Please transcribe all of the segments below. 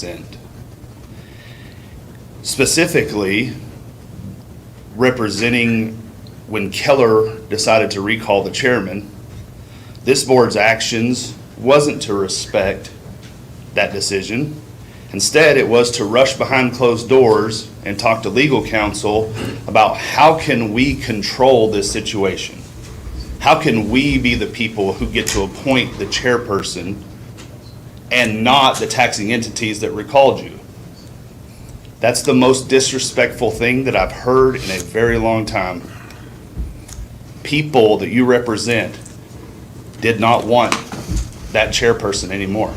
represent. Specifically, representing when Keller decided to recall the chairman, this board's actions wasn't to respect that decision. Instead, it was to rush behind closed doors and talk to legal counsel about how can we control this situation? How can we be the people who get to appoint the chairperson and not the taxing entities that recalled you? That's the most disrespectful thing that I've heard in a very long time. People that you represent did not want that chairperson anymore.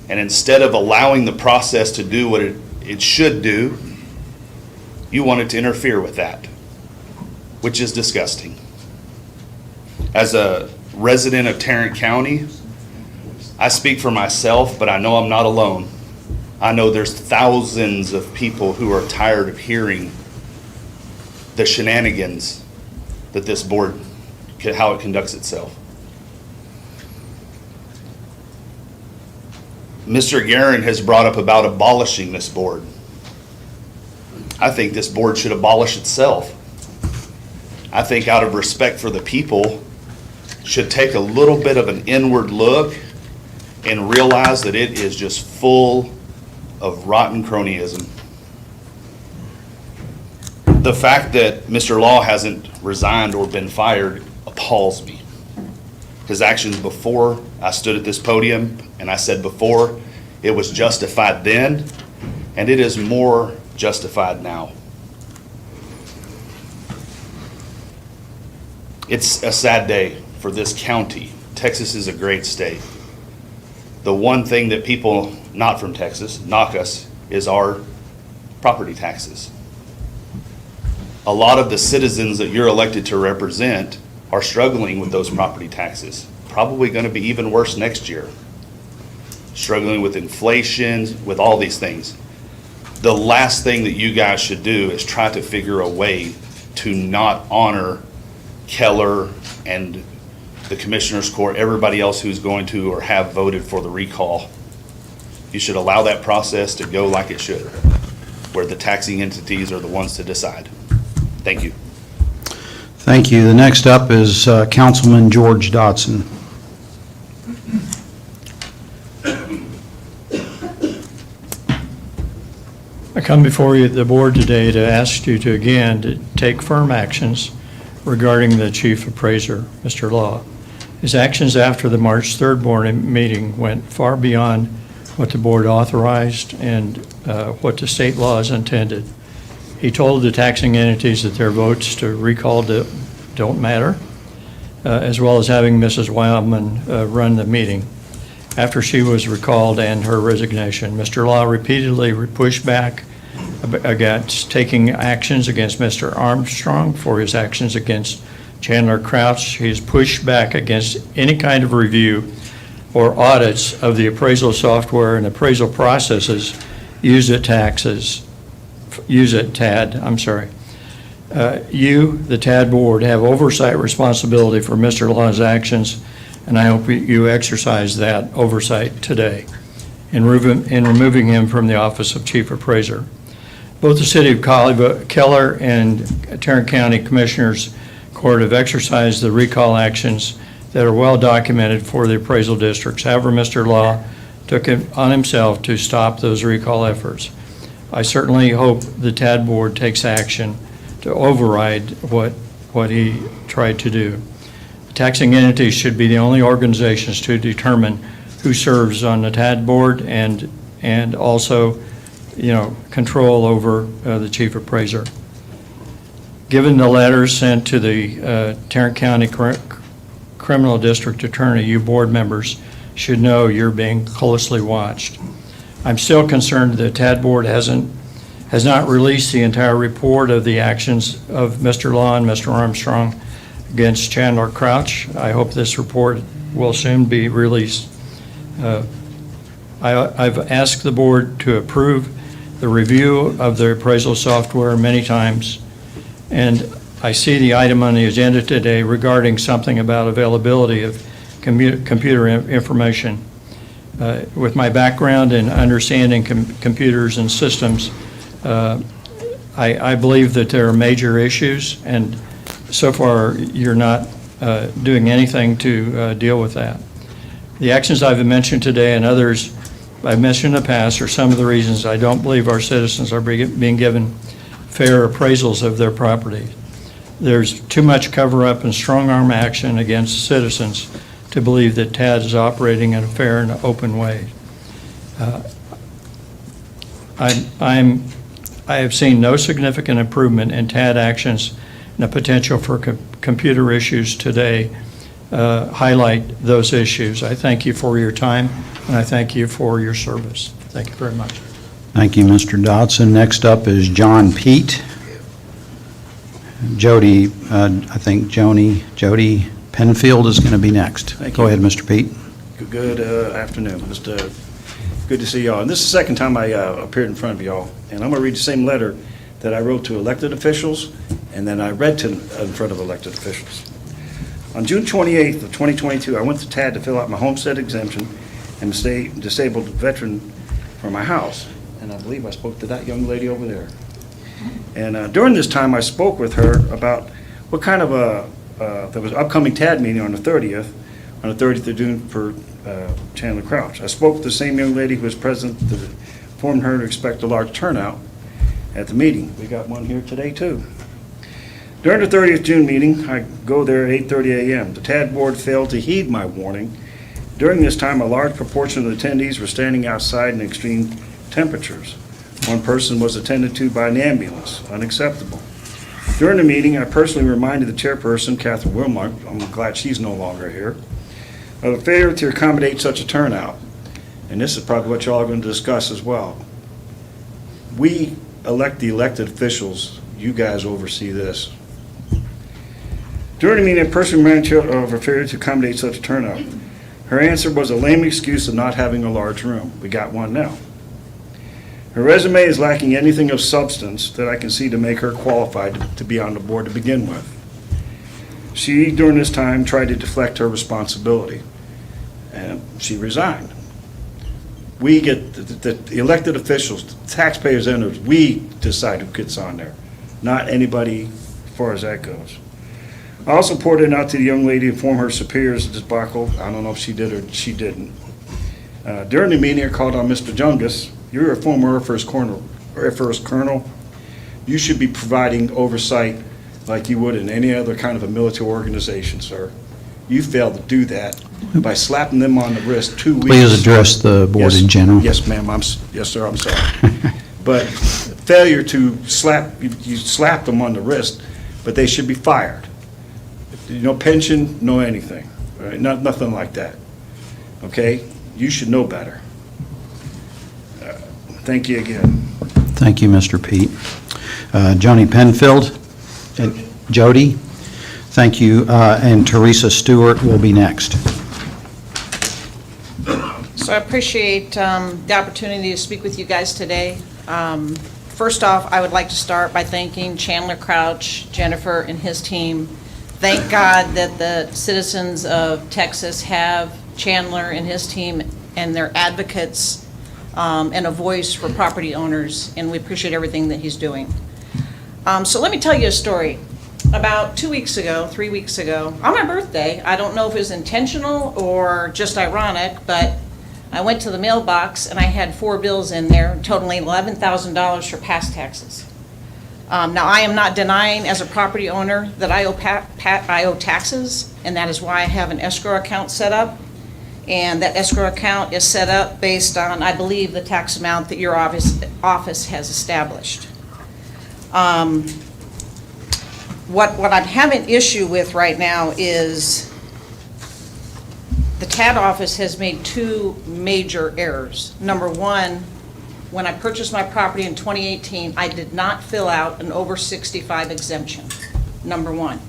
And instead of allowing the process to do what it should do, you wanted to interfere with that, which is disgusting. As a resident of Tarrant County, I speak for myself, but I know I'm not alone. I know there's thousands of people who are tired of hearing the shenanigans that this board, how it conducts itself. Mr. Guerin has brought up about abolishing this board. I think this board should abolish itself. I think out of respect for the people, should take a little bit of an inward look and realize that it is just full of rotten cronyism. The fact that Mr. Law hasn't resigned or been fired appalls me. His actions before I stood at this podium and I said before, it was justified then, and it is more justified now. It's a sad day for this county. Texas is a great state. The one thing that people not from Texas knock us is our property taxes. A lot of the citizens that you're elected to represent are struggling with those property taxes. Probably going to be even worse next year. Struggling with inflation, with all these things. The last thing that you guys should do is try to figure a way to not honor Keller and the Commissioner's Court, everybody else who's going to or have voted for the recall. You should allow that process to go like it should, where the taxing entities are the ones to decide. Thank you. Thank you. The next up is Councilman George Dotson. I come before you, the board today, to ask you to again to take firm actions regarding the chief appraiser, Mr. Law. His actions after the March 3rd board meeting went far beyond what the board authorized and what the state laws intended. He told the taxing entities that their votes to recall don't matter, as well as having Mrs. Wildman run the meeting. After she was recalled and her resignation, Mr. Law repeatedly pushed back against taking actions against Mr. Armstrong for his actions against Chandler Crouch. He's pushed back against any kind of review or audits of the appraisal software and appraisal processes used at TAD. You, the TAD board, have oversight responsibility for Mr. Law's actions, and I hope you exercise that oversight today in removing him from the office of Chief Appraiser. Both the City of Keller and Tarrant County Commissioners Court have exercised the recall actions that are well documented for the appraisal districts. However, Mr. Law took it on himself to stop those recall efforts. I certainly hope the TAD board takes action to override what he tried to do. The taxing entities should be the only organizations to determine who serves on the TAD board and also, control over the chief appraiser. Given the letters sent to the Tarrant County Criminal District Attorney, you board members should know you're being closely watched. I'm still concerned that the TAD board has not released the entire report of the actions of Mr. Law and Mr. Armstrong against Chandler Crouch. I hope this report will soon be released. I've asked the board to approve the review of the appraisal software many times, and I see the item on the agenda today regarding something about availability of computer information. With my background in understanding computers and systems, I believe that there are major issues, and so far, you're not doing anything to deal with that. The actions I've mentioned today and others I've mentioned in the past are some of the reasons I don't believe our citizens are being given fair appraisals of their property. There's too much cover-up and strong-arm action against citizens to believe that TAD is operating in a fair and open way. I have seen no significant improvement in TAD actions, and the potential for computer issues today highlight those issues. I thank you for your time, and I thank you for your service. Thank you very much. Thank you, Mr. Dodson. Next up is John Pete. Jody, I think Jody Penfield is going to be next. Thank Go you. ahead, Mr. Pete. Good afternoon. Just good to see y'all. And this is the second time I appeared in front of y'all. And I'm going to read the same letter that I wrote to elected officials and then I read in front of elected officials. On June 28th of 2022, I went to TAD to fill out my homestead exemption and disabled veteran for my house. And I believe I spoke to that young lady over there. And during this time, I spoke with her about what kind of there was an upcoming TAD meeting on the 30th of June for Chandler Crouch. I spoke with the same young lady who was present to inform her to expect a large turnout at the meeting. We got one here today, too. During the 30th June meeting, I go there at 8:30 a.m. The TAD board failed to heed my warning. During this time, a large proportion of the attendees were standing outside in extreme temperatures. One person was attended to by an ambulance, unacceptable. During the meeting, I personally reminded the chairperson, Catherine Wilmark, I'm glad she's no longer here, of the failure to accommodate such a turnout. And this is probably what y'all are going to discuss as well. We elect the elected officials. You guys oversee this. During the meeting, I personally reminded her of her failure to accommodate such a turnout. Her answer was a lame excuse of not having a large room. We got one now. Her resume is lacking anything of substance that I can see to make her qualified to be on the board to begin with. She, during this time, tried to deflect her responsibility, and she resigned. We get, the elected officials, the taxpayers and others, we decide who gets on there, not anybody as far as that goes. I also pointed out to the young lady to inform her superiors of this debacle. I don't know if she did or she didn't. During the meeting, I called on Mr. Jungus. You're a former Air Force Colonel. You should be providing oversight like you would in any other kind of a military organization, sir. You failed to do that by slapping them on the wrist 2 weeks. Please address the board Yes. in general. Yes, ma'am. Yes, sir, I'm sorry. But failure to you slapped them on the wrist, but they should be fired. No pension, no anything, right? Nothing like that, okay? You should know better. Thank you again. Thank you, Mr. Pete. Johnny Penfield and Jody, thank you. And Teresa Stewart will be next. So I appreciate the opportunity to speak with you guys today. First off, I would like to start by thanking Chandler Crouch, Jennifer, and his team. Thank God that the citizens of Texas have Chandler and his team and their advocates and a voice for property owners, and we appreciate everything that he's doing. So let me tell you a story. About 2 weeks ago, 3 weeks ago, on my birthday, I don't know if it was intentional or just ironic, but I went to the mailbox and I had 4 bills in there totaling $11,000 for past taxes. Now, I am not denying as a property owner that I owe taxes, and that is why I have an escrow account set up. And that escrow account is set up based on, I believe, the tax amount that your office has established. What I'm having issue with right now is the TAD office has made 2 major errors. Number one, when I purchased my property in 2018, I did not fill out an over 65 exemption. Number one,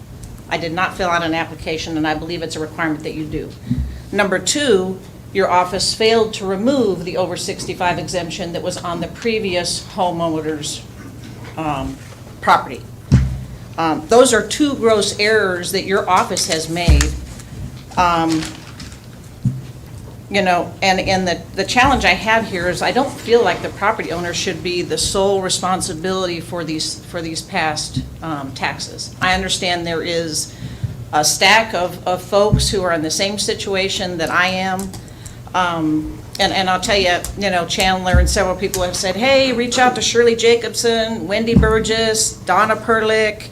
I did not fill out an application, and I believe it's a requirement that you do. Number two, your office failed to remove the over 65 exemption that was on the previous homeowner's property. Those are 2 gross errors that your office has made. You know, and the challenge I have here is I don't feel like the property owner should be the sole responsibility for these past taxes. I understand there is a stack of folks who are in the same situation that I am. And I'll tell you, you know, Chandler and several people have said, hey, reach out to Shirley Jacobson, Wendy Burgess, Donna Perlick.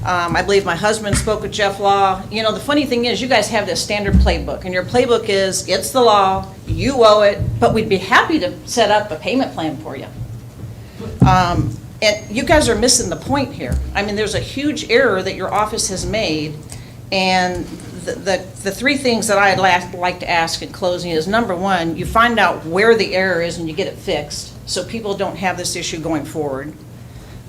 I believe my husband spoke with Jeff Law. You know, the funny thing is, you guys have this standard playbook, and your playbook is, it's the law, you owe it, but we'd be happy to set up a payment plan for you. And you guys are missing the point here. I mean, there's a huge error that your office has made, and the three things that I'd like to ask in closing is, number one, you find out where the error is and you get it fixed, so people don't have this issue going forward.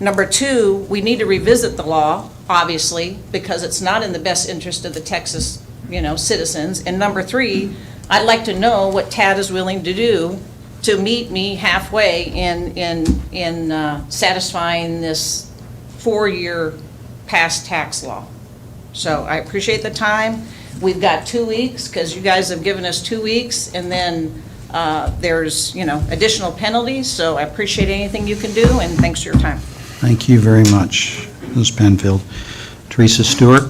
Number two, we need to revisit the law, obviously, because it's not in the best interest of the Texas, you know, citizens. And number three, I'd like to know what TAD is willing to do to meet me halfway in satisfying this 4-year past tax law. So I appreciate the time. We've got 2 weeks, because you guys have given us 2 weeks, and then there's, you know, additional penalties. So I appreciate anything you can do, and thanks for your time. Thank you very much, Ms. Penfield. Teresa Stewart?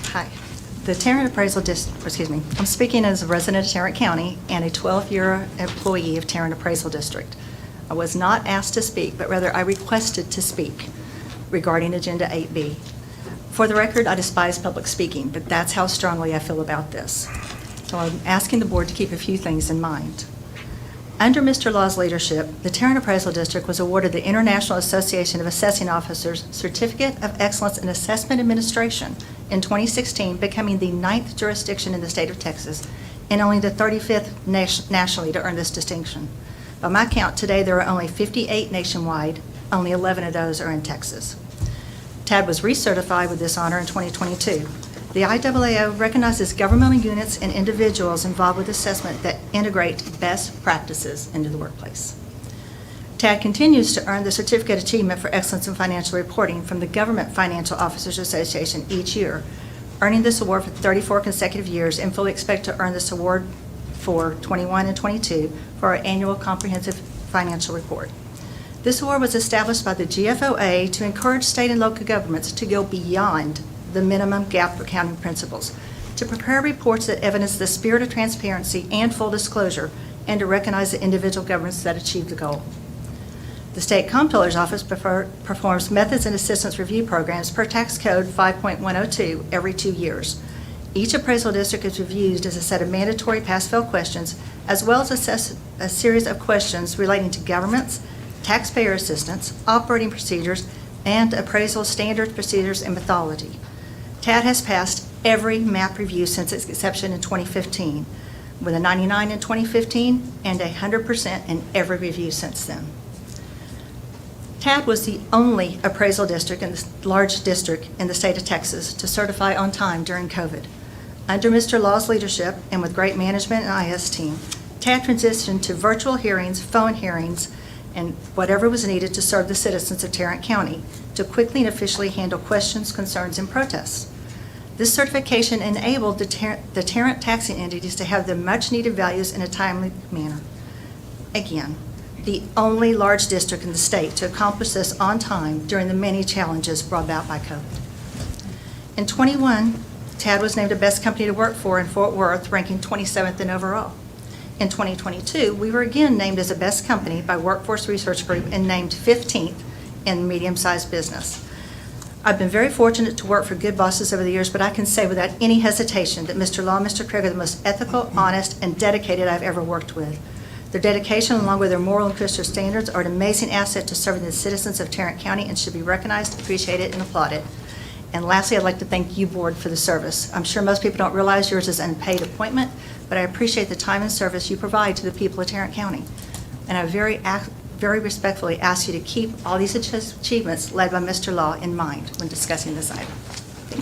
Hi. The Tarrant Appraisal District, I'm speaking as a resident of Tarrant County and a 12-year employee of Tarrant Appraisal District. I was not asked to speak, but rather I requested to speak regarding Agenda 8B. For the record, I despise public speaking, but that's how strongly I feel about this. So I'm asking the board to keep a few things in mind. Under Mr. Law's leadership, the Tarrant Appraisal District was awarded the International Association of Assessing Officers Certificate of Excellence in Assessment Administration in 2016, becoming the 9th jurisdiction in the state of Texas and only the 35th nationally to earn this distinction. By my count, today there are only 58 nationwide, only 11 of those are in Texas. TAD was recertified with this honor in 2022. The IAAO recognizes governmental units and individuals involved with assessment that integrate best practices into the workplace. TAD continues to earn the Certificate of Achievement for Excellence in Financial Reporting from the Government Financial Officers Association each year, earning this award for 34 consecutive years, and fully expect to earn this award for 21 and 22 for our annual comprehensive financial report. This award was established by the GFOA to encourage state and local governments to go beyond the minimum GAAP accounting principles, to prepare reports that evidence the spirit of transparency and full disclosure, and to recognize the individual governments that achieve the goal. The State Comptroller's Office performs methods and assistance review programs per Tax Code 5.102 every 2 years. Each appraisal district is reviewed as a set of mandatory pass-fail questions, as well as a series of questions relating to governments, taxpayer assistance, operating procedures, and appraisal standards, procedures, and methodology. TAD has passed every MAP review since its inception in 2015, with a 99 in 2015 and 100% in every review since then. TAD was the only appraisal district in the large district in the state of Texas to certify on time during COVID. Under Mr. Law's leadership and with great management and IS team, TAD transitioned to virtual hearings, phone hearings, and whatever was needed to serve the citizens of Tarrant County to quickly and officially handle questions, concerns, and protests. This certification enabled the Tarrant taxing entities to have the much-needed values in a timely manner. Again, the only large district in the state to accomplish this on time during the many challenges brought about by COVID. In 21, TAD was named the best company to work for in Fort Worth, ranking 27th in overall. In 2022, we were again named as a best company by Workforce Research Group and named 15th in medium-sized business. I've been very fortunate to work for good bosses over the years, but I can say without any hesitation that Mr. Law and Mr. Craig are the most ethical, honest, and dedicated I've ever worked with. Their dedication, along with their moral and Christian standards, are an amazing asset to serving the citizens of Tarrant County and should be recognized, appreciated, and applauded. And lastly, I'd like to thank you, Board, for the service. I'm sure most people don't realize yours is an unpaid appointment, but I appreciate the time and service you provide to the people of Tarrant County. And I very respectfully ask you to keep all these achievements led by Mr. Law in mind when discussing this item.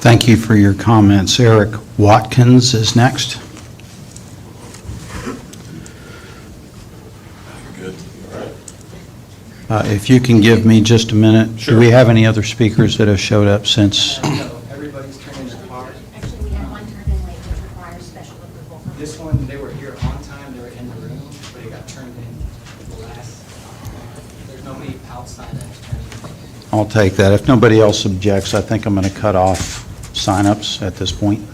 Thank you for your comments. Eric Watkins is next. Good. All right. If you can give me just a minute. Sure. Do we have any other speakers that have showed up since? Everybody's turned in their car. Actually, we have one turned in late, which requires special approval. This one, they were here on time, they were in the room, but it got turned in the last, there's nobody outside that has turned in. I'll take that. If nobody else objects, I think I'm going to cut off signups at this point. I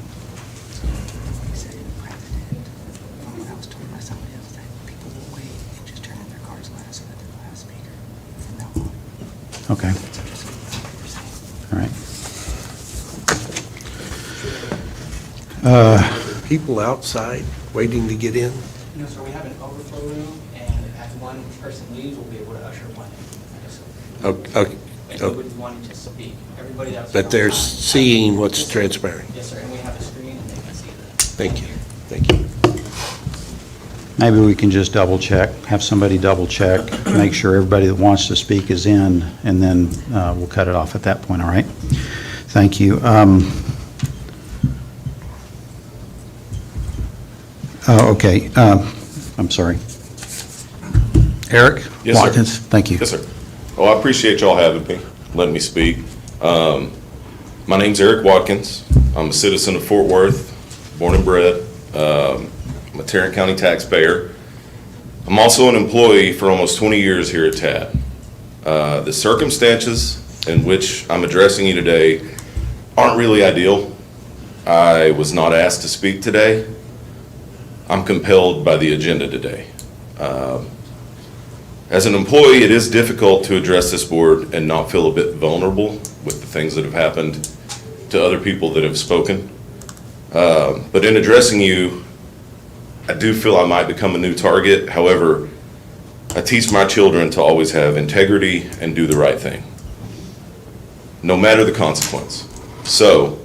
was told by somebody else that people will wait and just turn in their cars last so that they're the last speaker from now on. Okay. So just so you know what you're saying. All right. People outside waiting to get in? No, sir, we have an overflow room, and as one person leaves, we'll be able to usher one in. Okay, And nobody wanting to speak. Everybody that's. but they're outside- seeing what's transpiring. Yes, sir, and we have a screen, and they can see that. Thank you, thank you. Maybe we can just double check, have somebody double check, make sure everybody that wants to speak is in, and then we'll cut it off at that point, all right? Thank you. Okay, I'm sorry. Eric Yes, sir. Watkins? Thank you. Yes, sir. Well, I appreciate y'all having me, letting me speak. My name's Eric Watkins. I'm a citizen of Fort Worth, born and bred. I'm a Tarrant County taxpayer. I'm also an employee for almost 20 years here at TAD. The circumstances in which I'm addressing you today aren't really ideal. I was not asked to speak today. I'm compelled by the agenda today. As an employee, it is difficult to address this board and not feel a bit vulnerable with the things that have happened to other people that have spoken. But in addressing you, I do feel I might become a new target. However, I teach my children to always have integrity and do the right thing, no matter the consequence. So,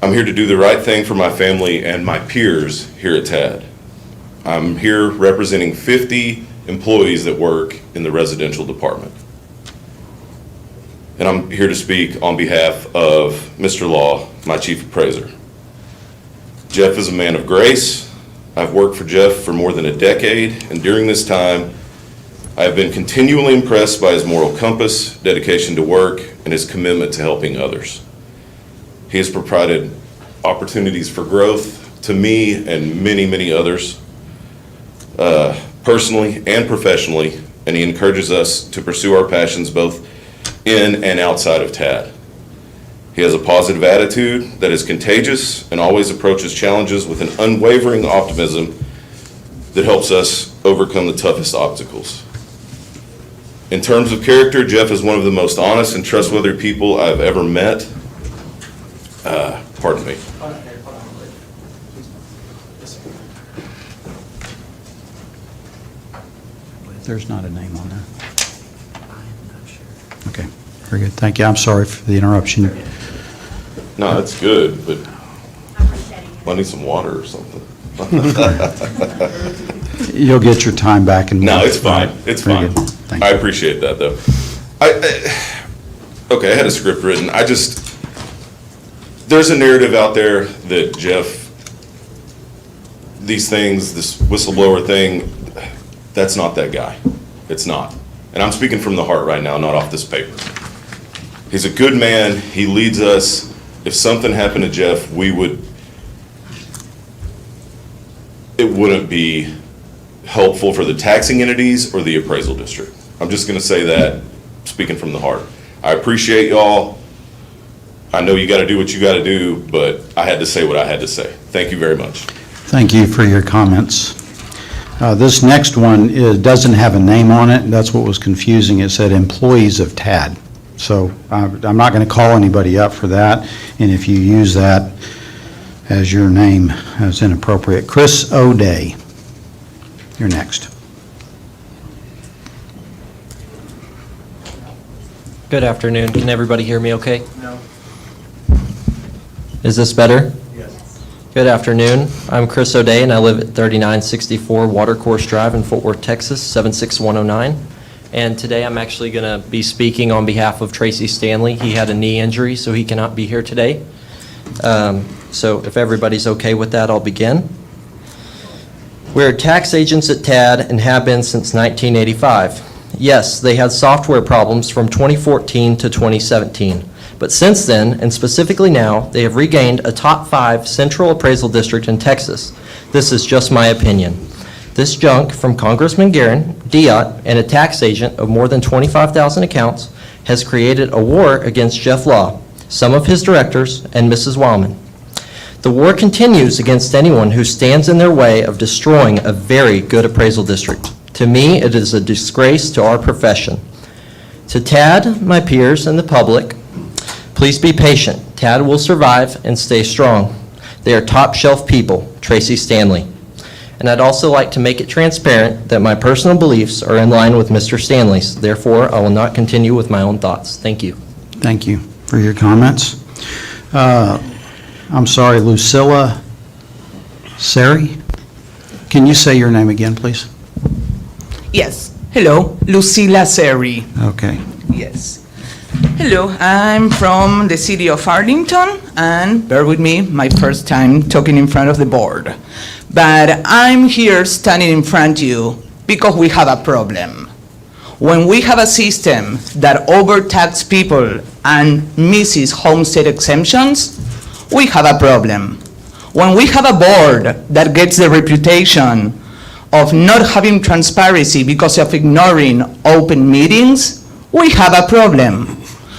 I'm here to do the right thing for my family and my peers here at TAD. I'm here representing 50 employees that work in the residential department. And I'm here to speak on behalf of Mr. Law, my chief appraiser. Jeff is a man of grace. I've worked for Jeff for more than a decade, and during this time, I have been continually impressed by his moral compass, dedication to work, and his commitment to helping others. He has provided opportunities for growth to me and many, many others, personally and professionally, and he encourages us to pursue our passions both in and outside of TAD. He has a positive attitude that is contagious and always approaches challenges with an unwavering optimism that helps us overcome the toughest obstacles. In terms of character, Jeff is one of the most honest and trustworthy people I've ever met. Pardon me. Hold on, Eric, hold on, please. Yes, sir. There's not a name on there. I'm not sure. Okay, very good. Thank you. I'm sorry for the interruption. No, that's good, but I'm resetting. I need some water or something. You'll get your time back in. No, it's fine. It's Very fine. good. Thank I you. appreciate that, though. Okay, I had a script written. There's a narrative out there that Jeff, these things, this whistleblower thing, that's not that guy. It's not. And I'm speaking from the heart right now, not off this paper. He's a good man. He leads us. If something happened to Jeff, it wouldn't be helpful for the taxing entities or the appraisal district. I'm just going to say that, speaking from the heart. I appreciate y'all. I know you got to do what you got to do, but I had to say what I had to say. Thank you very much. Thank you for your comments. This next one doesn't have a name on it. That's what was confusing. It said employees of TAD. So I'm not going to call anybody up for that. And if you use that as your name, as inappropriate. Chris O'Day, you're next. Good afternoon. Can everybody hear me okay? No. Is this better? Yes. Good afternoon. I'm Chris O'Day, and I live at 3964 Watercourse Drive in Fort Worth, Texas, 76109. And today I'm actually going to be speaking on behalf of Tracy Stanley. He had a knee injury, so he cannot be here today. So if everybody's okay with that, I'll begin. We're tax agents at TAD and have been since 1985. yes, they had software problems from 2014 to 2017. But since then, and specifically now, they have regained a top 5 central appraisal district in Texas. This is just my opinion. This junk from Congressman Guerin, Diot, and a tax agent of more than 25,000 accounts has created a war against Jeff Law, some of his directors, and Mrs. Wildman. The war continues against anyone who stands in their way of destroying a very good appraisal district. To me, it is a disgrace to our profession. To Tad, my peers, and the public, please be patient. Tad will survive and stay strong. They are top shelf people, Tracy Stanley. And I'd also like to make it transparent that my personal beliefs are in line with Mr. Stanley's. Therefore, I will not continue with my own thoughts. Thank you. Thank you for your comments. I'm sorry, Lucilla Sari? Can you say your name again, please? Yes. Hello, Lucila Seri. Okay. Yes. Hello, I'm from the city of Arlington, and bear with me, my first time talking in front of the board. But I'm here standing in front of you because we have a problem. When we have a system that overtaxes people and misses homestead exemptions, we have a problem. When we have a board that gets the reputation of not having transparency because of ignoring open meetings, we have a problem.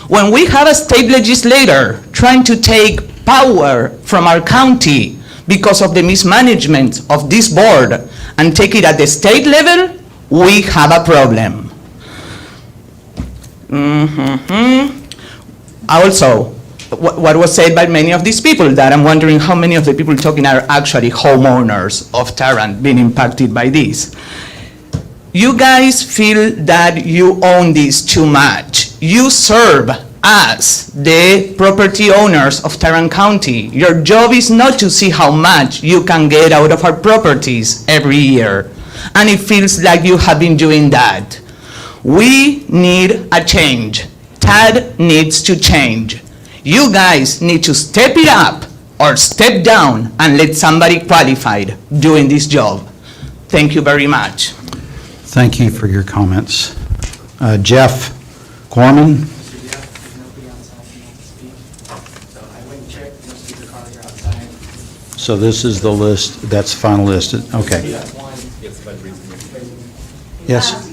When we have a state legislator trying to take power from our county because of the mismanagement of this board and take it at the state level, we have a problem. Also, what was said by many of these people, that I'm wondering how many of the people talking are actually homeowners of Tarrant being impacted by this. You guys feel that you own this too much. You serve as the property owners of Tarrant County. Your job is not to see how much you can get out of our properties every year. And it feels like you have been doing that. We need a change. TAD needs to change. You guys need to step it up or step down and let somebody qualified doing this job. Thank you very much. Thank you for your comments. Jeff Corman? Mr. Jeff, there's nobody outside who wants to speak. So I went and checked, no speaker cards are outside. So this is the list, that's final list, okay. Yes?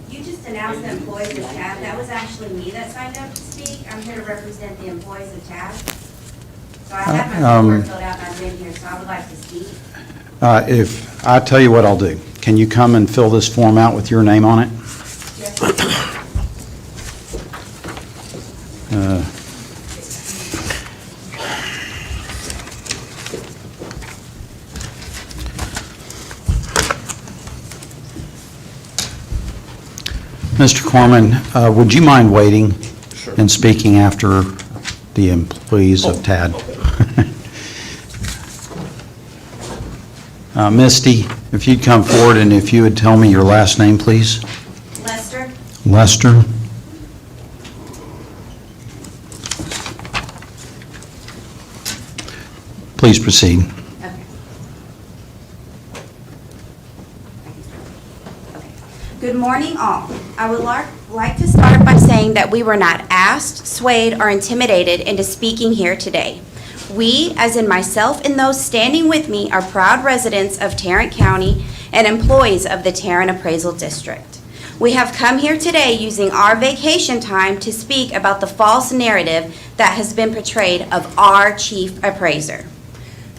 You just announced the employees of TAB. That was actually me that signed up to speak. I'm here to represent the employees of TAB. So I have my paperwork filled out and I've been here, so I would like to speak. If, I tell you what I'll do. Can you come and fill this form out with your name on it? Yes. Mr. Corman, would you mind waiting and speaking after the employees of TAD? Misty, if you'd come forward and if you would tell me your last name, please. Lester? Lester. Please proceed. Okay. Good morning, all. I would like to start by saying that we were not asked, swayed, or intimidated into speaking here today. We, as in myself and those standing with me, are proud residents of Tarrant County and employees of the Tarrant Appraisal District. We have come here today using our vacation time to speak about the false narrative that has been portrayed of our chief appraiser.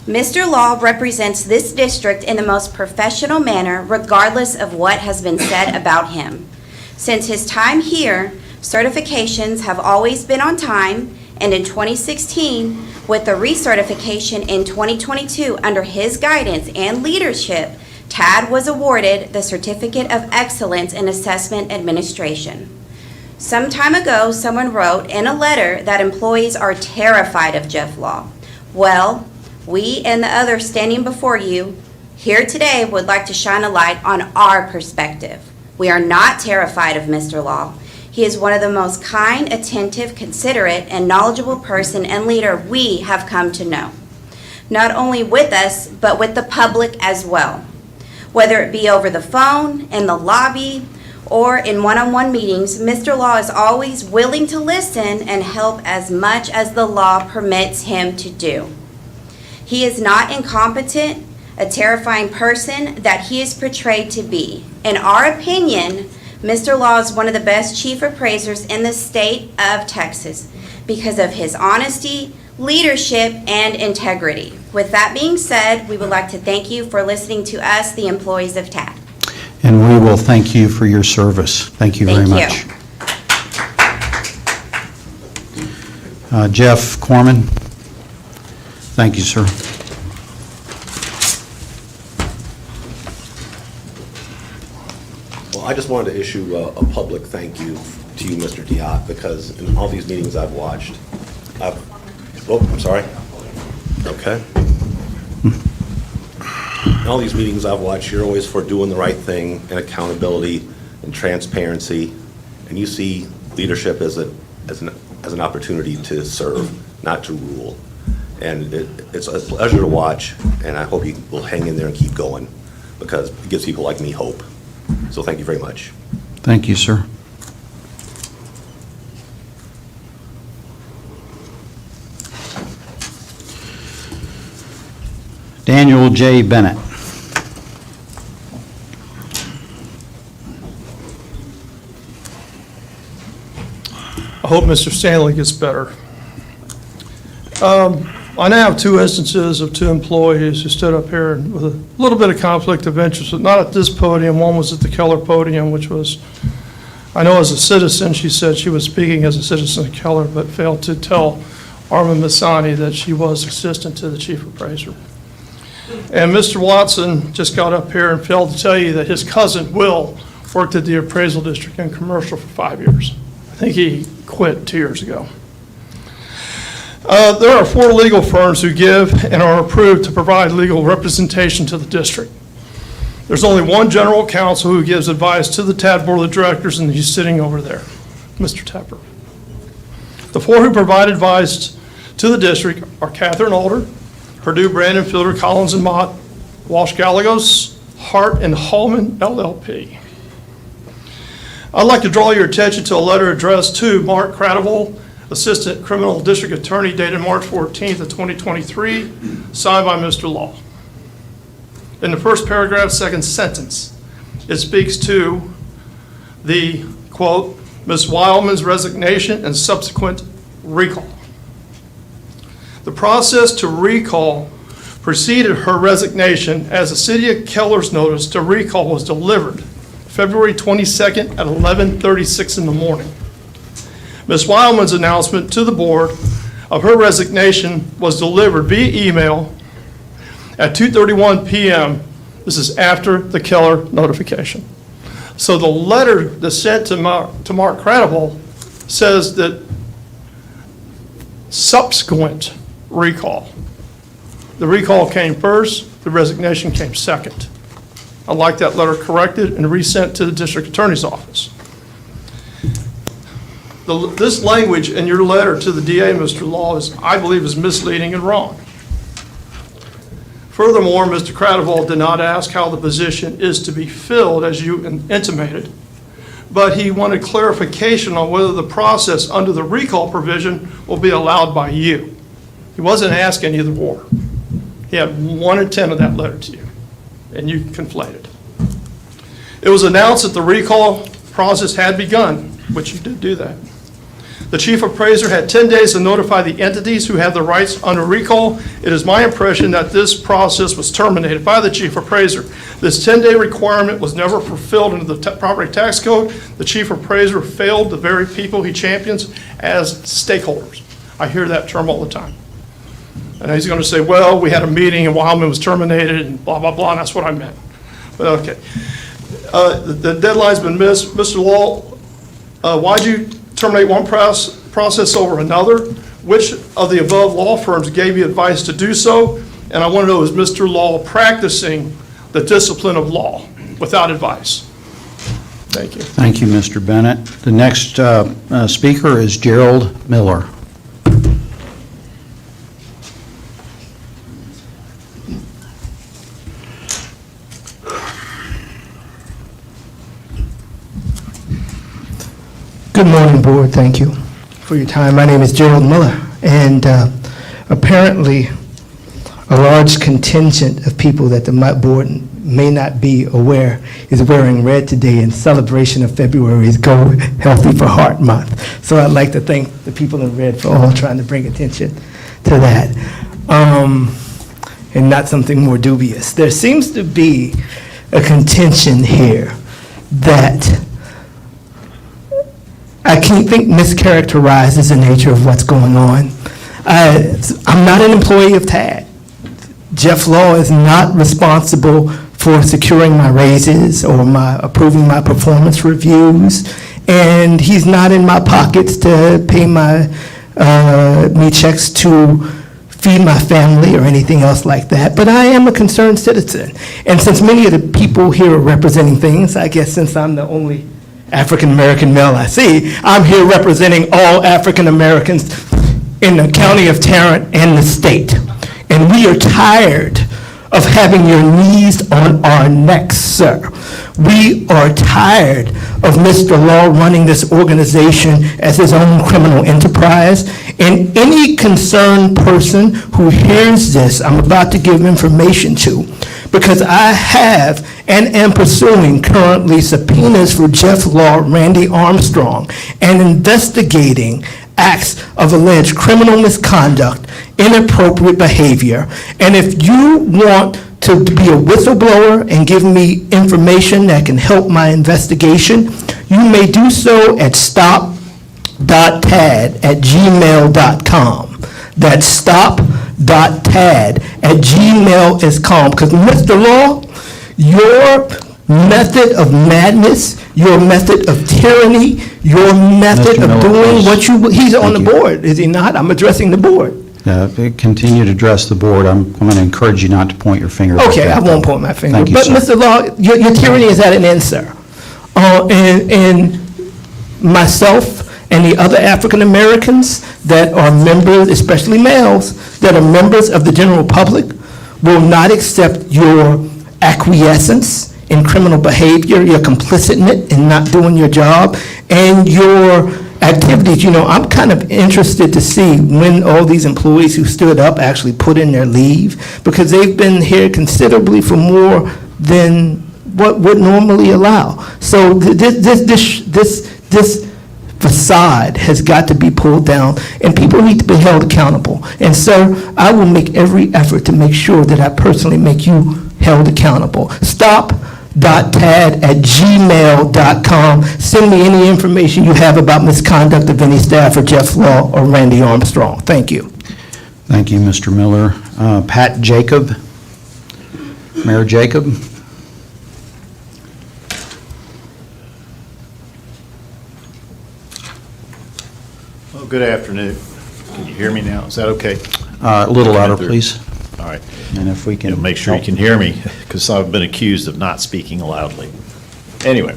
Mr. Law represents this district in the most professional manner, regardless of what has been said about him. Since his time here, certifications have always been on time, and in 2016, with the recertification in 2022 under his guidance and leadership, TAD was awarded the Certificate of Excellence in Assessment Administration. Some time ago, someone wrote in a letter that employees are terrified of Jeff Law. Well, we and the others standing before you here today would like to shine a light on our perspective. We are not terrified of Mr. Law. He is one of the most kind, attentive, considerate, and knowledgeable person and leader we have come to know. Not only with us, but with the public as well. Whether it be over the phone, in the lobby, or in one-on-one meetings, Mr. Law is always willing to listen and help as much as the law permits him to do. He is not incompetent, a terrifying person that he is portrayed to be. In our opinion, Mr. Law is one of the best chief appraisers in the state of Texas because of his honesty, leadership, and integrity. With that being said, we would like to thank you for listening to us, the employees of TAD. And we will thank you for your service. Thank you very Thank much. you. Jeff Corman. Thank you, sir. Well, I just wanted to issue a public thank you to you, Mr. Diot, because in all these meetings I've watched, I'm sorry. Okay. In all these meetings I've watched, you're always for doing the right thing and accountability and transparency, and you see leadership as an opportunity to serve, not to rule. And it's a pleasure to watch, and I hope you will hang in there and keep going, because it gives people like me hope. So thank you very much. Thank you, sir. Daniel J. Bennett. I hope Mr. Stanley gets better. I now have two instances of two employees who stood up here with a little bit of conflict of interest, but not at this podium. One was at the Keller podium, which was, I know as a citizen, she said she was speaking as a citizen of Keller, but failed to tell Armin Masani that she was assistant to the chief appraiser. And Mr. Watson just got up here and failed to tell you that his cousin, Will, worked at the appraisal district in commercial for 5 years. I think he quit 2 years ago. There are 4 legal firms who give and are approved to provide legal representation to the district. There's only one general counsel who gives advice to the TAD Board of Directors, and he's sitting over there, Mr. Tepper. The 4 who provide advice to the district are Catherine Alder, Purdue, Brandon, Fielder, Collins, and Mott, Walsh, Gallegos, Hart, and Hallman, LLP. I'd like to draw your attention to a letter addressed to Mark Cradiville, Assistant Criminal District Attorney, dated March 14th of 2023, signed by Mr. Law. In the first paragraph, second sentence, it speaks to the, quote, Ms. Wildman's resignation and subsequent recall. The process to recall preceded her resignation, as the City of Keller's notice to recall was delivered February 22nd at 11:36 in the morning. Ms. Wildman's announcement to the board of her resignation was delivered via email at 2:31 p.m. This is after the Keller notification. So the letter that's sent to Mark Cradiville says that subsequent recall. The recall came first, the resignation came second. I'd like that letter corrected and resent to the district attorney's office. This language in your letter to the DA, Mr. Law, I believe is misleading and wrong. Furthermore, Mr. Cradiville did not ask how the position is to be filled, as you intimated, but he wanted clarification on whether the process under the recall provision will be allowed by you. He wasn't asking either or. He had 1 and 10 of that letter to you, and you conflated. It was announced that the recall process had begun, which you did do that. The chief appraiser had 10 days to notify the entities who had the rights under recall. It is my impression that this process was terminated by the chief appraiser. This 10-day requirement was never fulfilled under the property tax code. The chief appraiser failed the very people he champions as stakeholders. I hear that term all the time. And he's going to say, well, we had a meeting and Wildman was terminated and blah, blah, blah, and that's what I meant. But okay. The deadline's been missed. Mr. Law, why'd you terminate one process over another? Which of the above law firms gave you advice to do so? And I want to know, is Mr. Law practicing the discipline of law without advice? Thank you. Thank you, Mr. Bennett. The next speaker is Gerald Miller. Good morning, Board. Thank you for your time. My name is Gerald Miller, and apparently a large contingent of people that the Board may not be aware is wearing red today in celebration of February's Go Healthy for Heart Month. So I'd like to thank the people in red for all trying to bring attention to that, and not something more dubious. There seems to be a contention here that I think mischaracterizes the nature of what's going on. I'm not an employee of TAD. Jeff Law is not responsible for securing my raises or approving my performance reviews, and he's not in my pockets to pay me checks to feed my family or anything else like that, but I am a concerned citizen. And since many of the people here are representing things, I guess since I'm the only African-American male I see, I'm here representing all African-Americans in the county of Tarrant and the state. And we are tired of having your knees on our necks, sir. We are tired of Mr. Law running this organization as his own criminal enterprise. And any concerned person who hears this, I'm about to give information to, because I have and am pursuing currently subpoenas for Jeff Law, Randy Armstrong, and investigating acts of alleged criminal misconduct, inappropriate behavior. And if you want to be a whistleblower and give me information that can help my investigation, you may do so at stop.tad@gmail.com. That's stop.tad@gmail.com. Because Mr. Law, your method of madness, your method of tyranny, your method Mr. of Miller, doing please. what he's on the Thank you. board, is he not? I'm addressing the board. Continue to address the board. I'm going to encourage you not to point your finger. like Okay, that, I won't though. point my finger. Thank you, But, sir. Mr. Law, your tyranny is at an end, sir. And myself and the other African Americans that are members, especially males, that are members of the general public, will not accept your acquiescence in criminal behavior, your complicit in it, in not doing your job, and your activities. You know, I'm kind of interested to see when all these employees who stood up actually put in their leave, because they've been here considerably for more than what would normally allow. So this facade has got to be pulled down, and people need to be held accountable. And sir, I will make every effort to make sure that I personally make you held accountable. Stop.tad@gmail.com. Send me any information you have about misconduct of any staff or Jeff Law or Randy Armstrong. Thank you. Thank you, Mr. Miller. Pat Jacob, Mayor Jacob. Well, good afternoon. Can you hear me now? Is that okay? A little louder, please. All right. And if we can. Make sure you can hear me, because I've been accused of not speaking loudly. Anyway,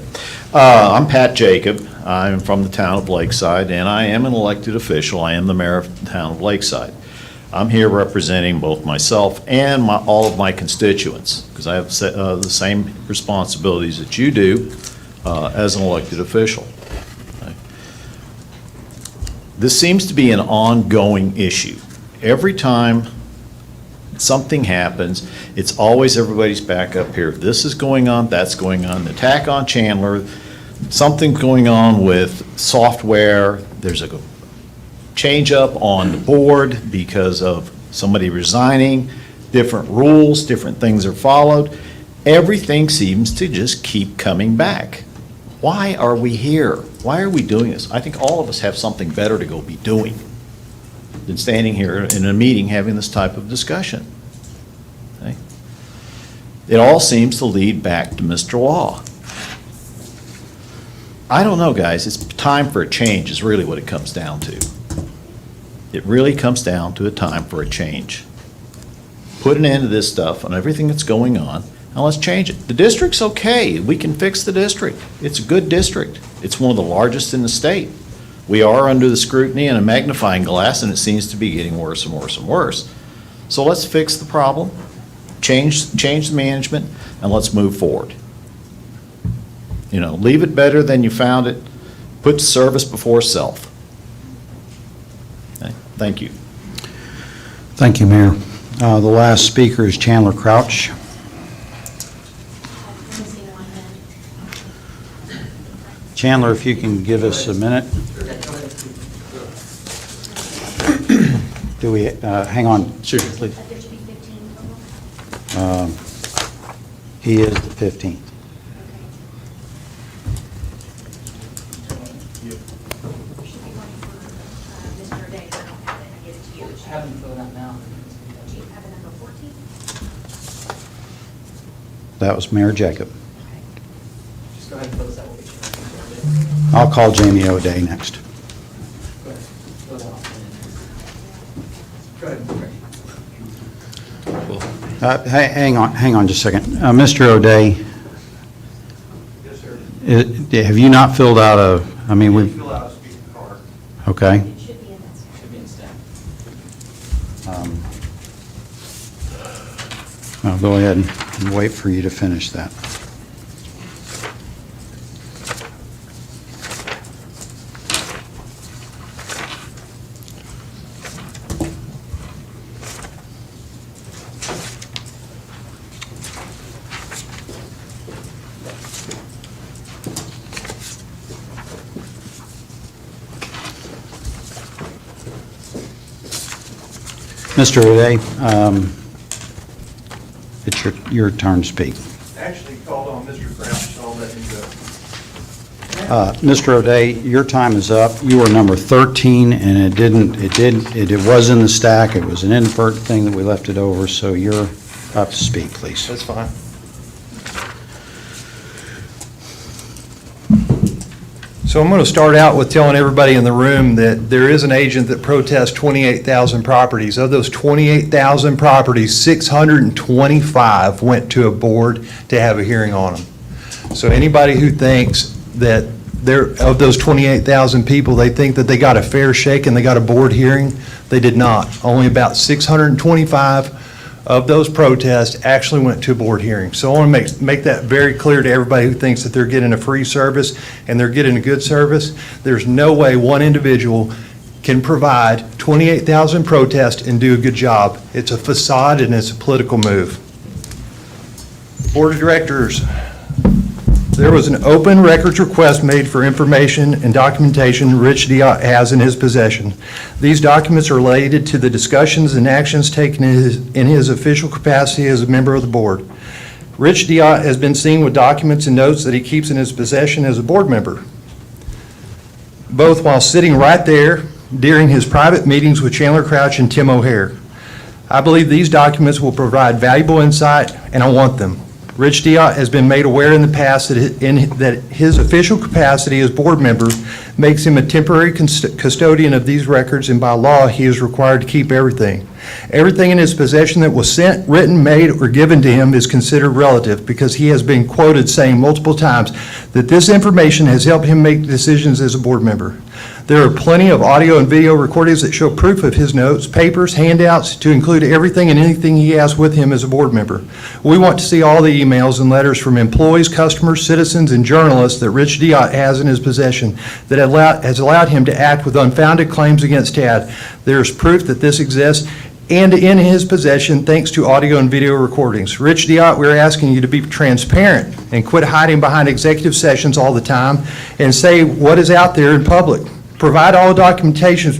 I'm Pat Jacob. I'm from the town of Lakeside, and I am an elected official. I am the mayor of the town of Lakeside. I'm here representing both myself and all of my constituents, because I have the same responsibilities that you do as an elected official. This seems to be an ongoing issue. Every time something happens, it's always everybody's back up here. This is going on, that's going on, the attack on Chandler, something's going on with software, there's a change up on the board because of somebody resigning, different rules, different things are followed. Everything seems to just keep coming back. Why are we here? Why are we doing this? I think all of us have something better to go be doing than standing here in a meeting having this type of discussion. Okay? It all seems to lead back to Mr. Law. I don't know, guys. It's time for a change is really what it comes down to. It really comes down to a time for a change. Put an end to this stuff and everything that's going on, and let's change it. The district's okay. We can fix the district. It's a good district. It's one of the largest in the state. We are under the scrutiny and a magnifying glass, and it seems to be getting worse and worse and worse. So let's fix the problem, change the management, and let's move forward. You know, leave it better than you found it. Put service before self. Okay, thank you. Thank you, Mayor. The last speaker is Chandler Crouch. Chandler, if you can give us a minute. Do we, hang on. Sure, please. He is the 15th. Have them fill it out now. That was Mayor Jacob. Just go ahead and fill this out. We'll get you. I'll call Jamie O'Day next. Go ahead. Fill it out. Go ahead. Hang on just a second. Mr. O'Day? Yes, sir. Have you not filled out a, I mean, we, Fill out a speaker card. okay. Should be in staff. I'll go ahead and wait for you to finish that. Mr. O'Day, it's your turn to speak. Actually called on Mr. Crouch, so I'll let him go. Mr. O'Day, your time is up. You were number 13, and it was in the stack. It was an inadvertent thing that we left it over, so you're up to speak, please. That's fine. So I'm going to start out with telling everybody in the room that there is an agent that protests 28,000 properties. Of those 28,000 properties, 625 went to a board to have a hearing on them. So anybody who thinks that of those 28,000 people, they think that they got a fair shake and they got a board hearing, they did not. Only about 625 of those protests actually went to a board hearing. So I want to make that very clear to everybody who thinks that they're getting a free service and they're getting a good service. There's no way one individual can provide 28,000 protests and do a good job. It's a facade and it's a political move. Board of Directors, there was an open records request made for information and documentation Rich Diott has in his possession. These documents are related to the discussions and actions taken in his official capacity as a member of the board. Rich Diott has been seen with documents and notes that he keeps in his possession as a board member, both while sitting right there during his private meetings with Chandler Crouch and Tim O'Hare. I believe these documents will provide valuable insight, and I want them. Rich Diott has been made aware in the past that his official capacity as board member makes him a temporary custodian of these records, and by law, he is required to keep everything. Everything in his possession that was sent, written, made, or given to him is considered relative because he has been quoted saying multiple times that this information has helped him make decisions as a board member. There are plenty of audio and video recordings that show proof of his notes, papers, handouts, to include everything and anything he has with him as a board member. We want to see all the emails and letters from employees, customers, citizens, and journalists that Rich Diott has in his possession that has allowed him to act with unfounded claims against Tad. There is proof that this exists and in his possession thanks to audio and video recordings. Rich Diott, we're asking you to be transparent and quit hiding behind executive sessions all the time and say what is out there in public. Provide all documentation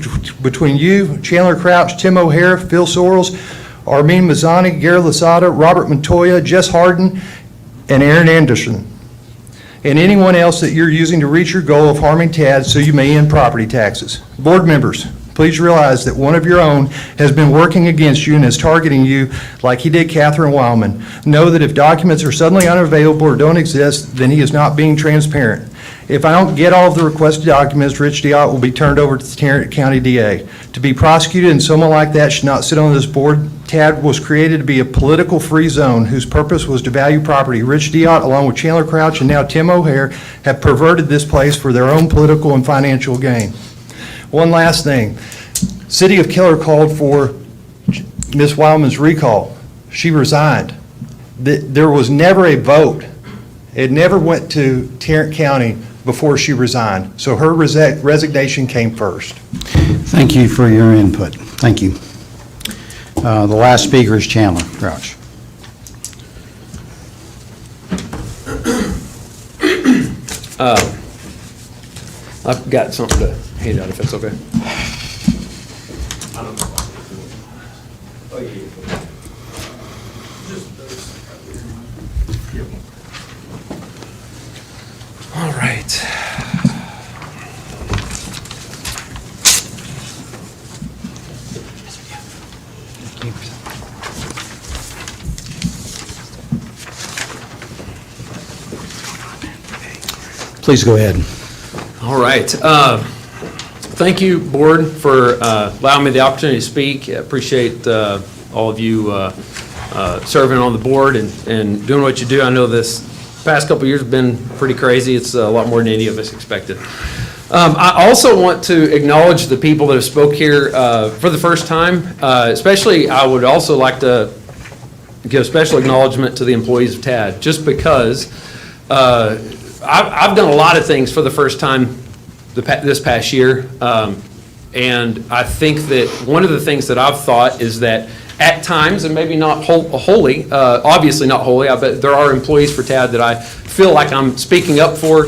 between you, Chandler Crouch, Tim O'Hare, Phil Sorrells, Armin Mazzani, Gary Lasada, Robert Montoya, Jess Harden, and Aaron Anderson, and anyone else that you're using to reach your goal of harming Tad so you may end property taxes. Board members, please realize that one of your own has been working against you and is targeting you like he did Catherine Wildman. Know that if documents are suddenly unavailable or don't exist, then he is not being transparent. If I don't get all of the requested documents, Rich Diott will be turned over to the Tarrant County DA. To be prosecuted and someone like that should not sit on this board. Tad was created to be a political free zone whose purpose was to value property. Rich Diott, along with Chandler Crouch and now Tim O'Hare, have perverted this place for their own political and financial gain. One last thing. City of Keller called for Ms. Wildman's recall. She resigned. There was never a vote. It never went to Tarrant County before she resigned. So her resignation came first. Thank you for your input. Thank you. The last speaker is Chandler Crouch. I've got something to hand out if it's okay. All right. Please go ahead. All right. Thank you, Board, for allowing me the opportunity to speak. I appreciate all of you serving on the board and doing what you do. I know this past couple of years have been pretty crazy. It's a lot more than any of us expected. I also want to acknowledge the people that have spoke here for the first time. Especially, I would also like to give special acknowledgement to the employees of TAD, just because I've done a lot of things for the first time this past year, and I think that one of the things that I've thought is that at times, and maybe not wholly, obviously not wholly, I bet there are employees for TAD that I feel like I'm speaking up for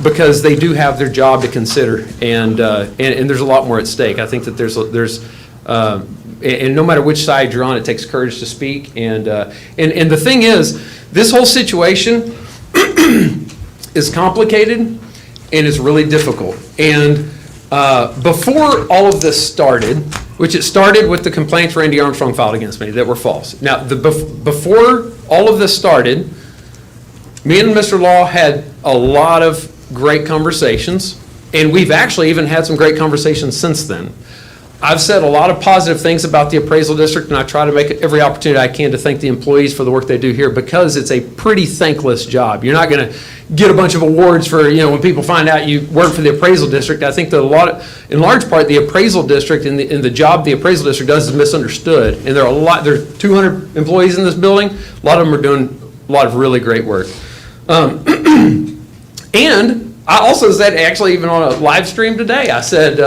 because they do have their job to consider, and there's a lot more at stake. I think that there's and no matter which side you're on, it takes courage to speak, and the thing is, this whole situation is complicated and it's really difficult. And before all of this started, which it started with the complaints Randy Armstrong filed against me that were false. Now, before all of this started, me and Mr. Law had a lot of great conversations, and we've actually even had some great conversations since then. I've said a lot of positive things about the appraisal district, and I try to make every opportunity I can to thank the employees for the work they do here, because it's a pretty thankless job. You're not going to get a bunch of awards for, when people find out you work for the appraisal district. I think that in large part, the appraisal district and the job the appraisal district does is misunderstood. And there are 200 employees in this building. A lot of them are doing a lot of really great work. And I also said, actually, even on a live stream today, I said,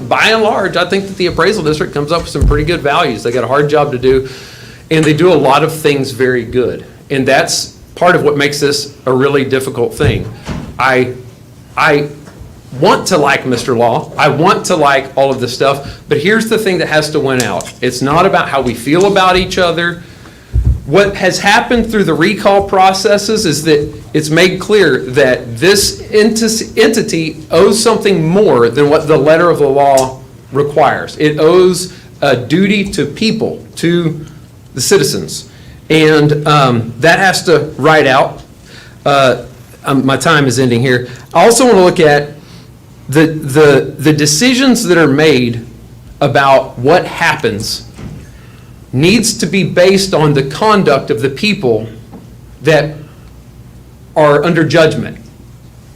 by and large, I think that the appraisal district comes up with some pretty good values. They got a hard job to do, and they do a lot of things very good. And that's part of what makes this a really difficult thing. I want to like Mr. Law. I want to like all of this stuff, but here's the thing that has to win out. It's not about how we feel about each other. What has happened through the recall processes is that it's made clear that this entity owes something more than what the letter of the law requires. It owes a duty to people, to the citizens. And that has to ride out. My time is ending here. I also want to look at the decisions that are made about what happens needs to be based on the conduct of the people that are under judgment.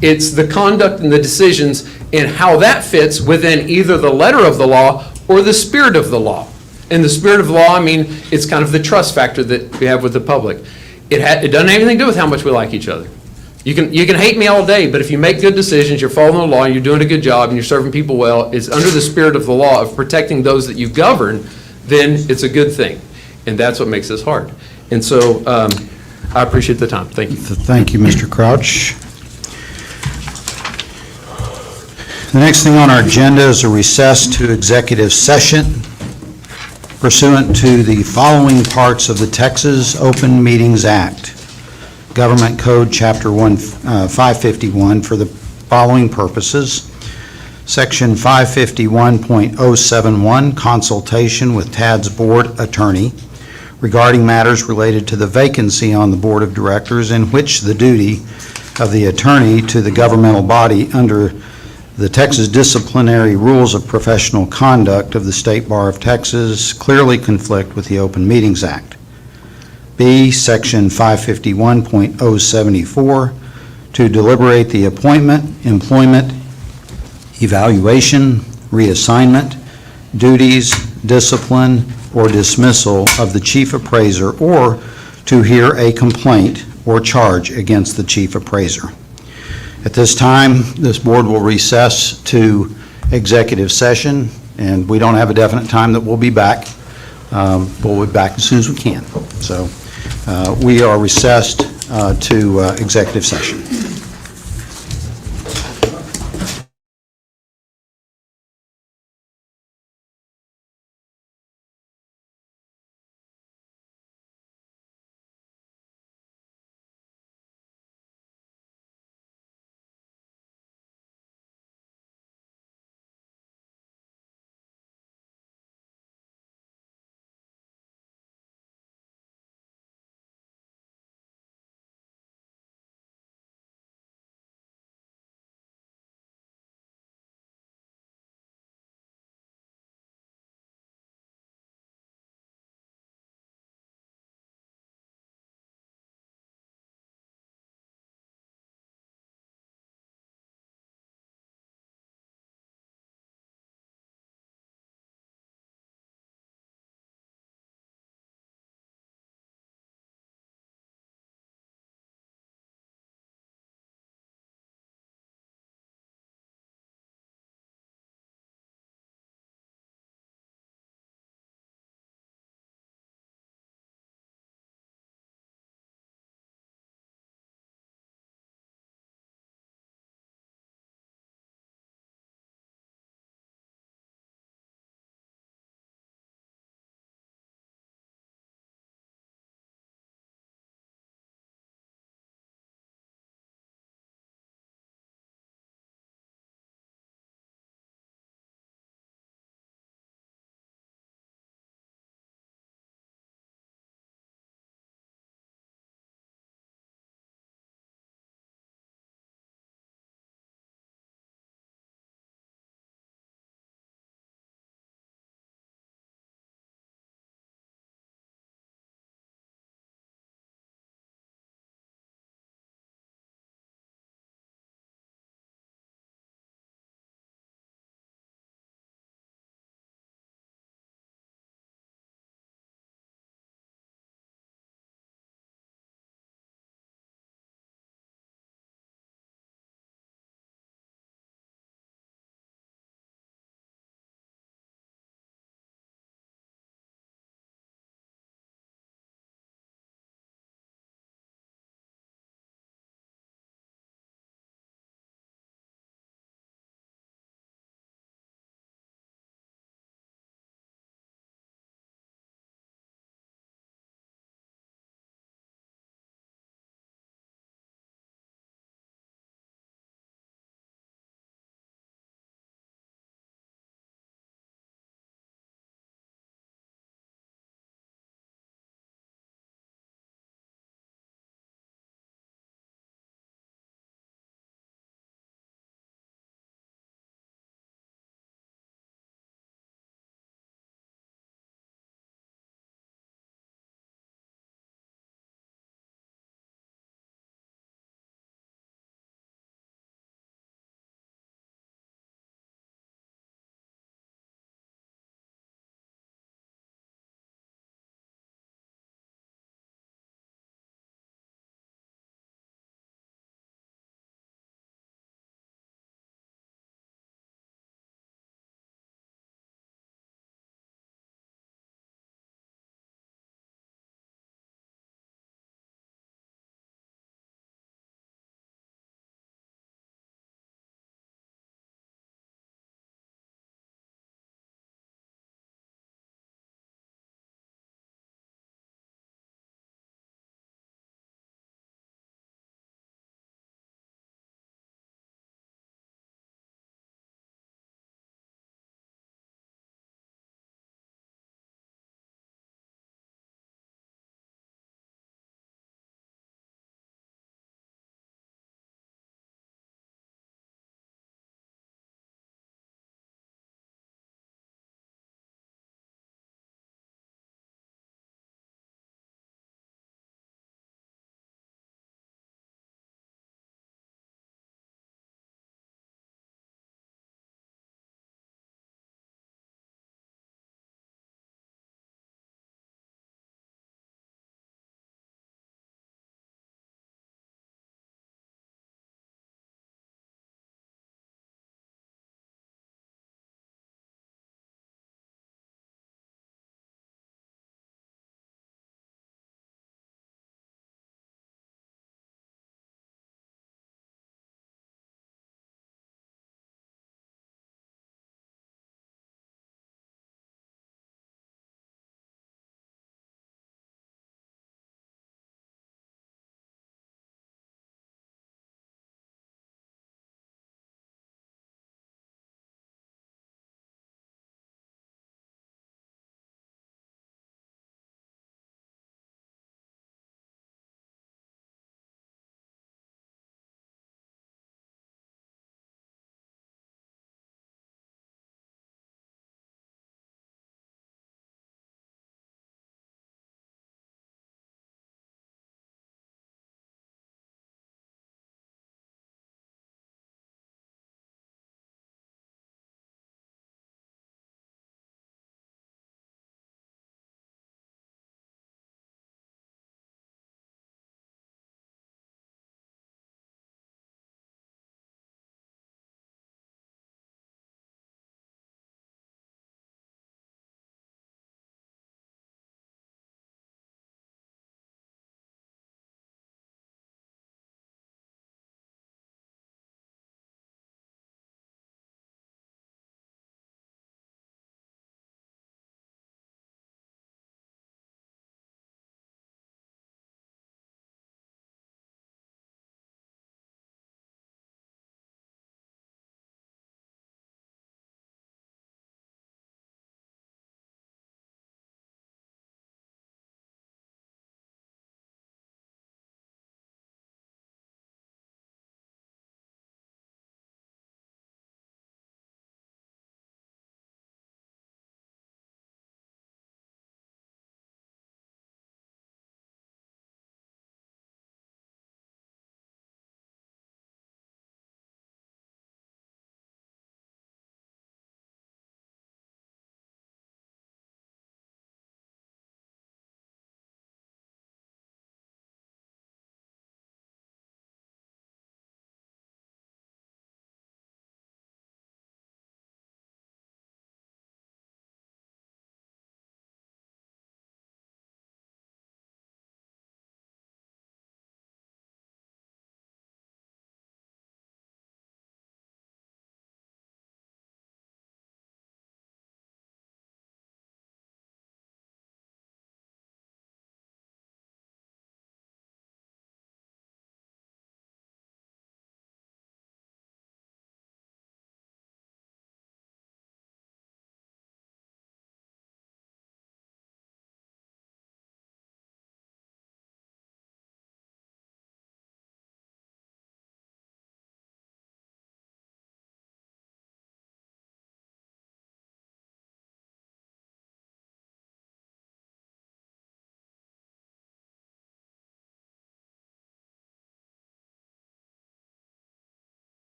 It's the conduct and the decisions and how that fits within either the letter of the law or the spirit of the law. And the spirit of the law, I mean, it's kind of the trust factor that we have with the public. It doesn't have anything to do with how much we like each other. You can hate me all day, but if you make good decisions, you're following the law, and you're doing a good job, and you're serving people well, it's under the spirit of the law of protecting those that you govern, then it's a good thing. And that's what makes this hard. And so I appreciate the time. Thank you. Thank you, Mr. Crouch. The next thing on our agenda is a recess to executive session pursuant to the following parts of the Texas Open Meetings Act, Government Code Chapter 551 for the following purposes. Section 551.071, consultation with TAD's board attorney regarding matters related to the vacancy on the board of directors, in which the duty of the attorney to the governmental body under the Texas disciplinary rules of professional conduct of the State Bar of Texas clearly conflict with the Open Meetings Act. B, Section 551.074, to deliberate the appointment, employment, evaluation, reassignment, duties, discipline, or dismissal of the chief appraiser, or to hear a complaint or charge against the chief appraiser. At this time, this board will recess to executive session, and we don't have a definite time that we'll be back. We'll be back as soon as we can. So we are recessed to executive session.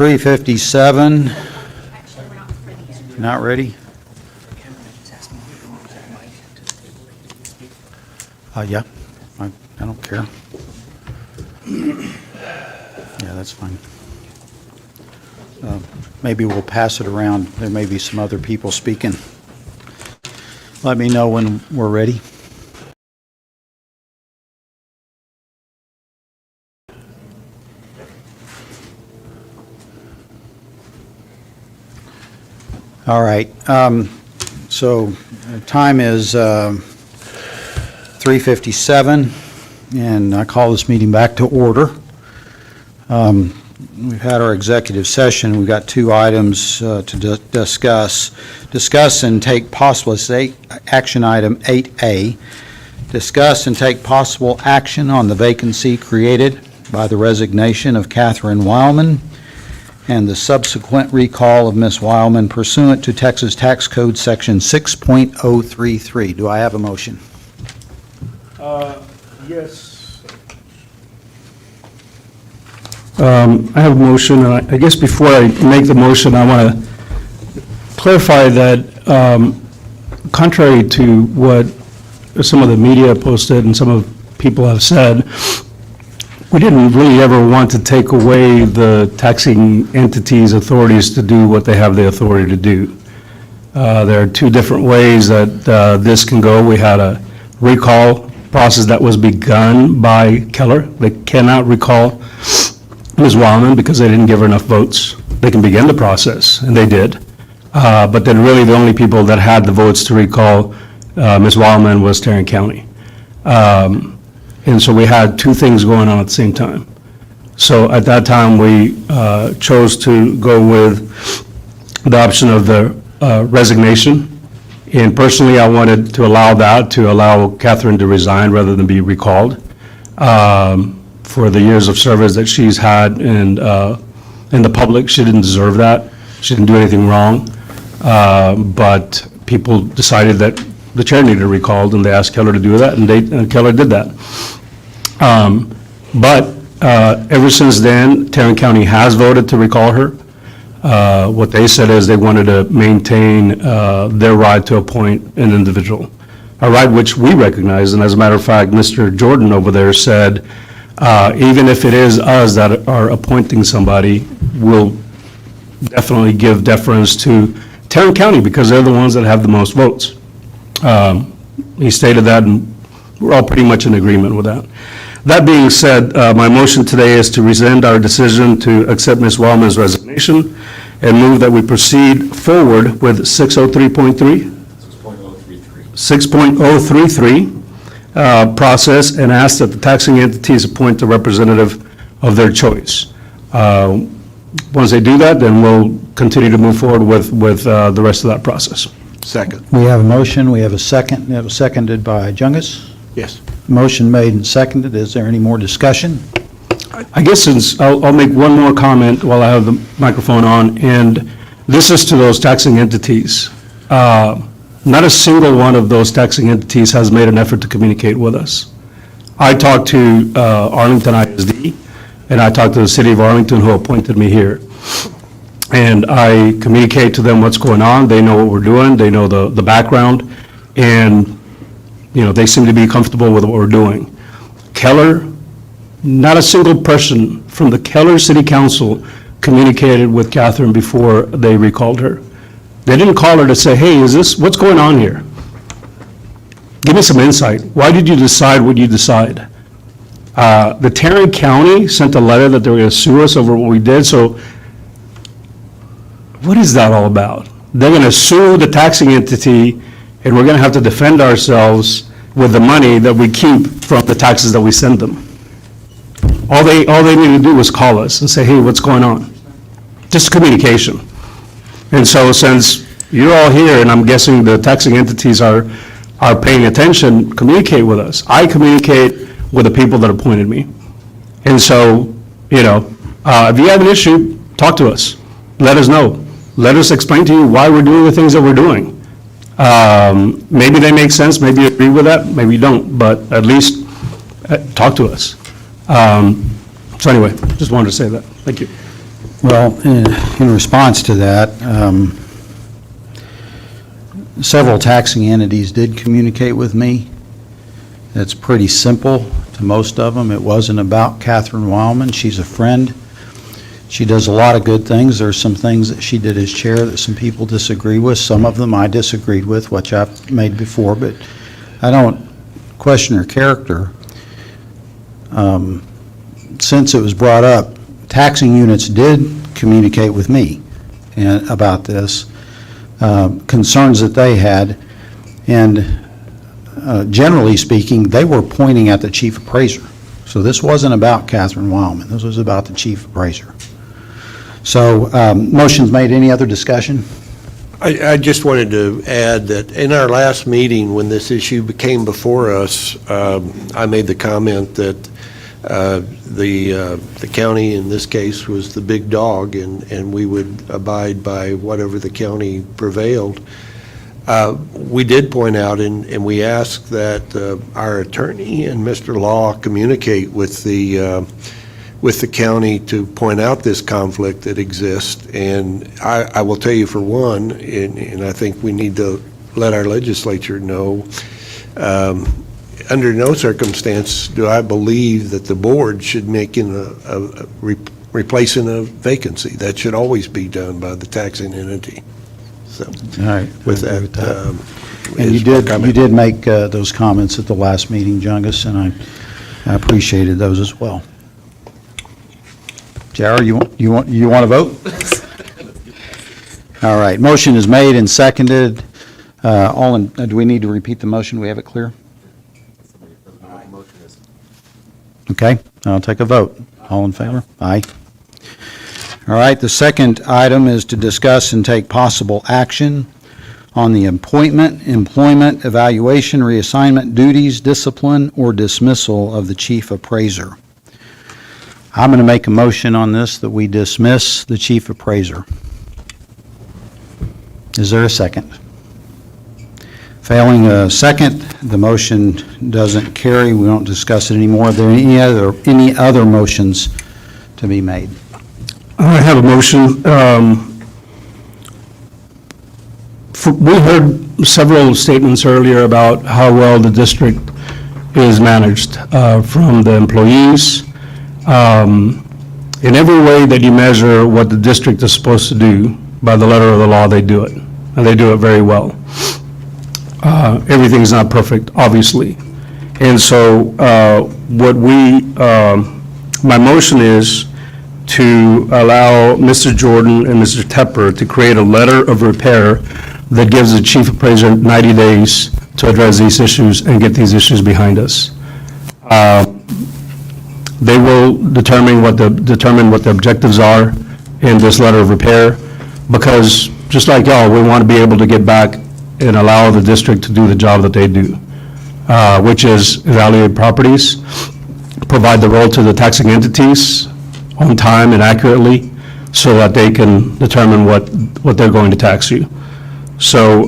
3:57. Not ready? Yeah, I don't care. Yeah, that's fine. Maybe we'll pass it around. There may be some other people speaking. Let me know when we're ready. All right, so time is 3:57, and I call this meeting back to order. We've had our executive session. We've got two items to discuss. Discuss and take possible, action item 8A, discuss and take possible action on the vacancy created by the resignation of Catherine Wildman and the subsequent recall of Ms. Wildman pursuant to Texas Tax Code Section 6.033. Do I have a motion? Yes. I have a motion, and I guess before I make the motion, I want to clarify that contrary to what some of the media posted and some of people have said, we didn't really ever want to take away the taxing entities' authorities to do what they have the authority to do. There are two different ways that this can go. We had a recall process that was begun by Keller. They cannot recall Ms. Wildman because they didn't give her enough votes. They can begin the process, and they did. But then really the only people that had the votes to recall Ms. Wildman was Tarrant County. And so we had two things going on at the same time. So at that time, we chose to go with the option of the resignation. And personally, I wanted to allow that, to allow Catherine to resign rather than be recalled for the years of service that she's had in the public. She didn't deserve that. She didn't do anything wrong. But people decided that the chair needed recalled, and they asked Keller to do that, and Keller did that. But ever since then, Tarrant County has voted to recall her. What they said is they wanted to maintain their right to appoint an individual, a right which we recognize. And as a matter of fact, Mr. Jordan over there said, even if it is us that are appointing somebody, we'll definitely give deference to Tarrant County because they're the ones that have the most votes. He stated that, and we're all pretty much in agreement with that. That being said, my motion today is to rescind our decision to accept Ms. Wildman's resignation and move that we proceed forward with 603.3? 6.033 process, and ask that the taxing entities appoint a representative of their choice. Once they do that, then we'll continue to move forward with the rest of that process. Second. We have a motion, we have a second, we have a seconded by Jungus. Yes. Motion made and seconded. Is there any more discussion? I guess since, I'll make one more comment while I have the microphone on, and this is to those taxing entities. Not a single one of those taxing entities has made an effort to communicate with us. I talked to Arlington ISD, and I talked to the city of Arlington who appointed me here. And I communicate to them what's going on. They know what we're doing. They know the background, and they seem to be comfortable with what we're doing. Keller, not a single person from the Keller City Council communicated with Catherine before they recalled her. They didn't call her to say, hey, what's going on here? Give me some insight. Why did you decide what you decide? The Tarrant County sent a letter that they were going to sue us over what we did, so what is that all about? They're going to sue the taxing entity, and we're going to have to defend ourselves with the money that we keep from the taxes that we send them. All they need to do is call us and say, hey, what's going on? Just communication. And so since you're all here, and I'm guessing the taxing entities are paying attention, communicate with us. I communicate with the people that appointed me. And so, if you have an issue, talk to us. Let us know. Let us explain to you why we're doing the things that we're doing. Maybe they make sense, maybe you agree with that, maybe you don't, but at least talk to us. So anyway, just wanted to say that. Thank you. Well, in response to that, several taxing entities did communicate with me. It's pretty simple to most of them. It wasn't about Catherine Wildman. She's a friend. She does a lot of good things. There's some things that she did as chair that some people disagree with. Some of them I disagreed with, which I've made before, but I don't question her character. Since it was brought up, taxing units did communicate with me about this, concerns that they had, and generally speaking, they were pointing at the chief appraiser. So this wasn't about Catherine Wildman. This was about the chief appraiser. So, motion's made. Any other discussion? I just wanted to add that in our last meeting, when this issue came before us, I made the comment that the county, in this case, was the big dog, and we would abide by whatever the county prevailed. We did point out, and we asked that our attorney and Mr. Law communicate with the county to point out this conflict that exists. And I will tell you, for one, and I think we need to let our legislature know, under no circumstance do I believe that the board should make replacing a vacancy. That should always be done by the taxing entity. So, all right, with that, and you did make those comments at the last meeting, Jungus, and I appreciated those as well. Jared, you want to vote? All right, motion is made and seconded. Do we need to repeat the motion? Do we have it clear? Okay, I'll take a vote. All in favor? Aye. All right, the second item is to discuss and take possible action on the appointment, employment, evaluation, reassignment, duties, discipline, or dismissal of the chief appraiser. I'm going to make a motion on this that we dismiss the chief appraiser. Is there a second? Failing a second, the motion doesn't carry. We won't discuss it anymore. Are there any other motions to be made? I have a motion. We heard several statements earlier about how well the district is managed from the employees. In every way that you measure what the district is supposed to do, by the letter of the law, they do it, and they do it very well. Everything's not perfect, obviously. And so my motion is to allow Mr. Jordan and Mr. Tepper to create a letter of repair that gives the chief appraiser 90 days to address these issues and get these issues behind us. They will determine what the objectives are in this letter of repair, because just like y'all, we want to be able to get back and allow the district to do the job that they do, which is evaluate properties, provide the role to the taxing entities on time and accurately so that they can determine what they're going to tax you. So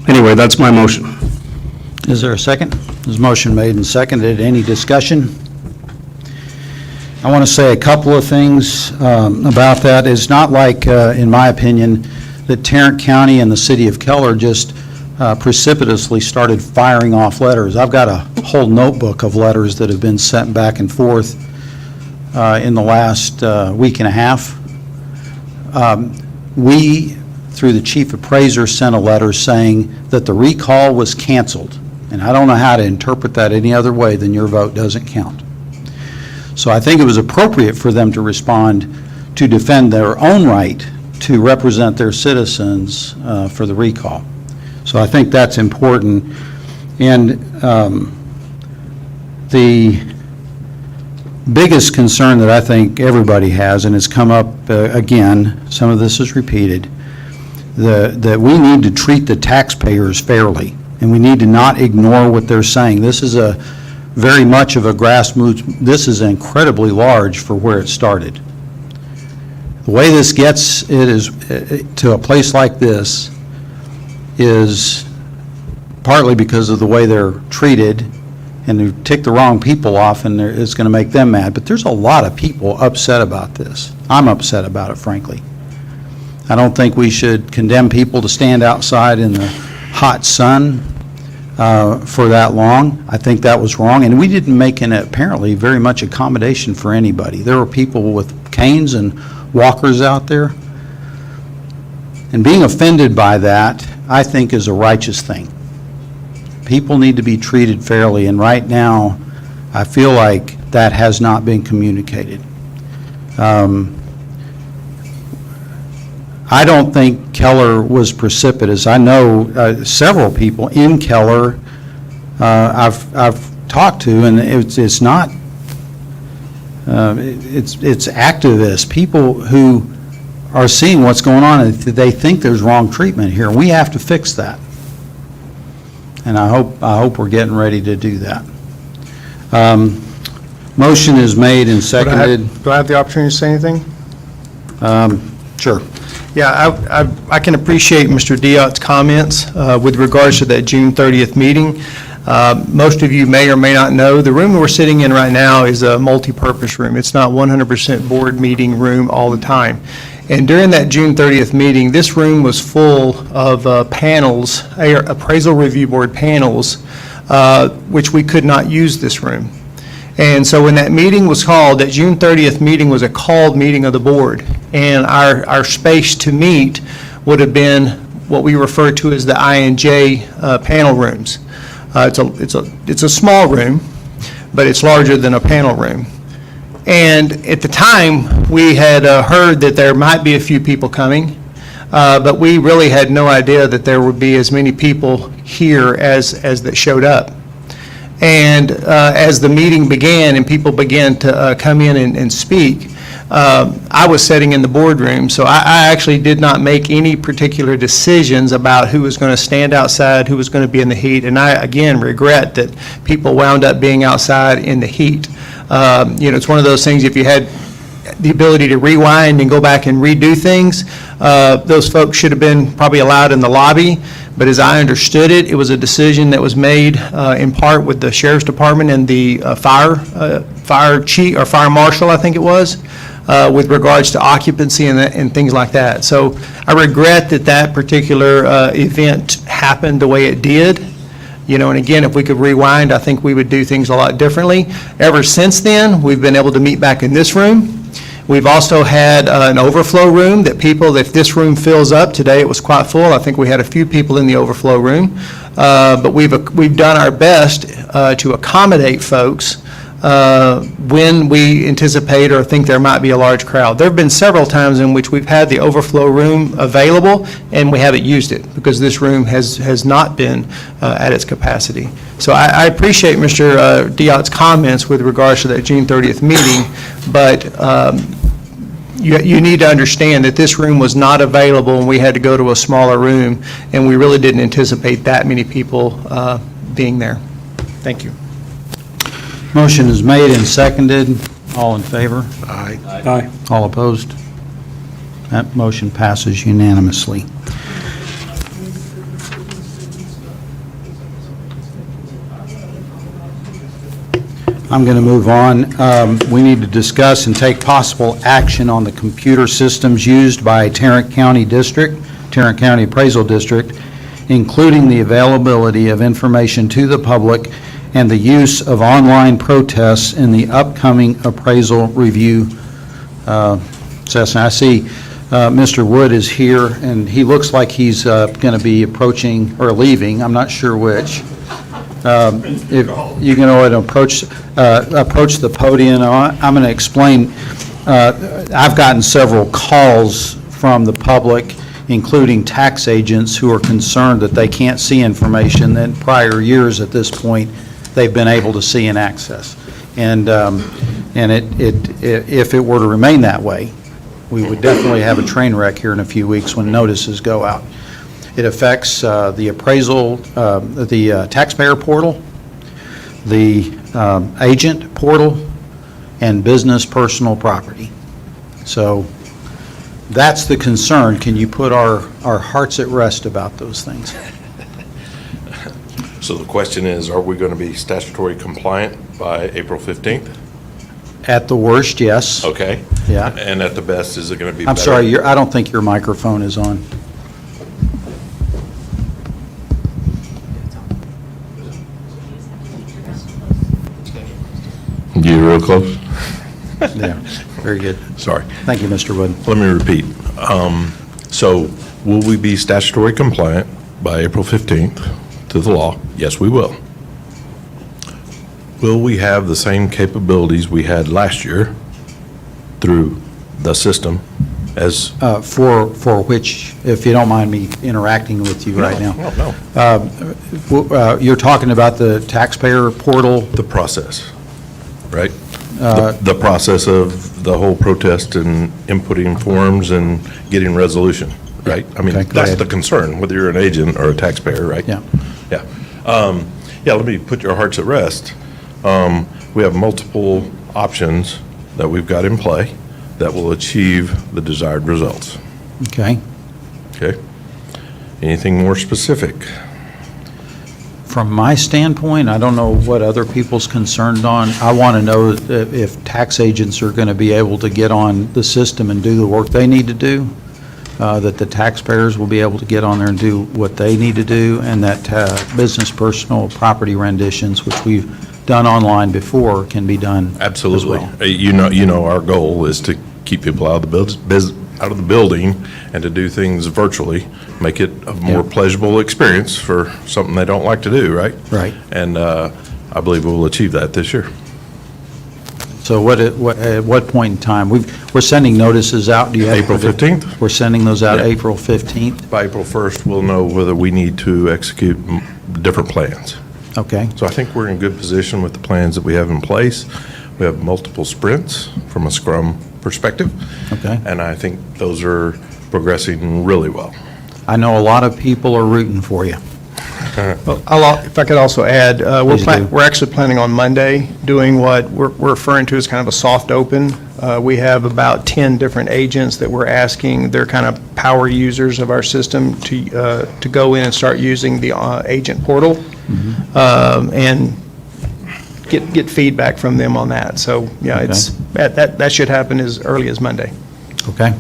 anyway, that's my motion. Is there a second? There's a motion made and seconded. Any discussion? I want to say a couple of things about that. It's not like, in my opinion, that Tarrant County and the city of Keller just precipitously started firing off letters. I've got a whole notebook of letters that have been sent back and forth in the last week and a half. We, through the chief appraiser, sent a letter saying that the recall was canceled. And I don't know how to interpret that any other way than your vote doesn't count. So I think it was appropriate for them to respond to defend their own right to represent their citizens for the recall. So I think that's important. And the biggest concern that I think everybody has, and it's come up again, some of this is repeated, that we need to treat the taxpayers fairly, and we need to not ignore what they're saying. This is very much of a grassroots, this is incredibly large for where it started. The way this gets to a place like this is partly because of the way they're treated, and you tick the wrong people off, and it's going to make them mad. But there's a lot of people upset about this. I'm upset about it, frankly. I don't think we should condemn people to stand outside in the hot sun for that long. I think that was wrong, and we didn't make apparently very much accommodation for anybody. There were people with canes and walkers out there, and being offended by that, I think, is a righteous thing. People need to be treated fairly, and right now, I feel like that has not been communicated. I don't think Keller was precipitous. I know several people in Keller I've talked to, and it's not, it's activists, people who are seeing what's going on, and they think there's wrong treatment here. We have to fix that. And I hope we're getting ready to do that. Motion is made and seconded. Do I have the opportunity to say anything? Sure. Yeah, I can appreciate Mr. Diot's comments with regards to that June 30th meeting. Most of you may or may not know, the room we're sitting in right now is a multi-purpose room. It's not 100% board meeting room all the time. And during that June 30th meeting, this room was full of panels, appraisal review board panels, which we could not use this room. And so when that meeting was called, that June 30th meeting was a called meeting of the board. And our space to meet would have been what we refer to as the I&J panel rooms. It's a small room, but it's larger than a panel room. And at the time, we had heard that there might be a few people coming, but we really had no idea that there would be as many people here as that showed up. And as the meeting began and people began to come in and speak, I was sitting in the boardroom, so I actually did not make any particular decisions about who was going to stand outside, who was going to be in the heat. And I, again, regret that people wound up being outside in the heat. It's one of those things, if you had the ability to rewind and go back and redo things, those folks should have been probably allowed in the lobby. But as I understood it, it was a decision that was made in part with the Sheriff's Department and the fire chief, or fire marshal, I think it was, with regards to occupancy and things like that. So I regret that particular event happened the way it did. And again, if we could rewind, I think we would do things a lot differently. Ever since then, we've been able to meet back in this room. We've also had an overflow room that people, if this room fills up, today it was quite full. I think we had a few people in the overflow room. But we've done our best to accommodate folks when we anticipate or think there might be a large crowd. There have been several times in which we've had the overflow room available and we haven't used it because this room has not been at its capacity. So I appreciate Mr. Diot's comments with regards to that June 30th meeting, but you need to understand that this room was not available and we had to go to a smaller room, and we really didn't anticipate that many people being there. Thank you. Motion is made and seconded. All in favor? Aye. Aye. All opposed? That motion passes unanimously. I'm going to move on. We need to discuss and take possible action on the computer systems used by Tarrant County Appraisal District, including the availability of information to the public and the use of online protests in the upcoming appraisal review session. I see Mr. Wood is here, and he looks like he's going to be approaching or leaving. I'm not sure which. If you can go ahead and approach the podium. I'm going to explain. I've gotten several calls from the public, including tax agents, who are concerned that they can't see information that in prior years at this point they've been able to see and access. And if it were to remain that way, we would definitely have a train wreck here in a few weeks when notices go out. It affects the appraisal, the taxpayer portal, the agent portal, and business personal property. So that's the concern. Can you put our hearts at rest about those things? So the question is, are we going to be statutory compliant by April 15th? At the worst, yes. Okay. Yeah. And at the best, is it going to be I'm better? sorry, I don't think your microphone is on. You real close? Yeah, very good. Sorry. Thank you, Mr. Wood. Let me repeat. So will we be statutory compliant by April 15th to the law? Yes, we will. Will we have the same capabilities we had last year through the system as? For which, if you don't mind me interacting with you right now. No. You're talking about the taxpayer portal? The process, right? The process of the whole protest and inputting forms and getting resolution, right? I mean, Okay, go that's ahead. the concern, whether you're an agent or a taxpayer, right? Yeah. Yeah. Yeah, let me put your hearts at rest. We have multiple options that we've got in play that will achieve the desired results. Okay. Okay? Anything more specific? From my standpoint, I don't know what other people's concerned on. I want to know if tax agents are going to be able to get on the system and do the work they need to do, that the taxpayers will be able to get on there and do what they need to do, and that business personal property renditions, which we've done online before, can be done Absolutely. as well. You know, our goal is to keep people out of the building and to do things virtually, make it a more pleasurable experience for something they don't like to do, right? Right. And I believe we'll achieve that this year. So at what point in time? We're sending notices out. Do you have? April 15th. We're sending those out Yeah. April 15th? By April 1st, we'll know whether we need to execute different plans. Okay. So I think we're in good position with the plans that we have in place. We have multiple sprints from a Scrum perspective. Okay. And I think those are progressing really well. I know a lot of people are rooting for you. Well, if I could also add, Please do. we're actually planning on Monday doing what we're referring to as kind of a soft open. We have about 10 different agents that we're asking, they're kind of power users of our system to go in and start using the agent portal and get feedback from them on that. So, yeah, it's, that should happen as early as Monday. Okay.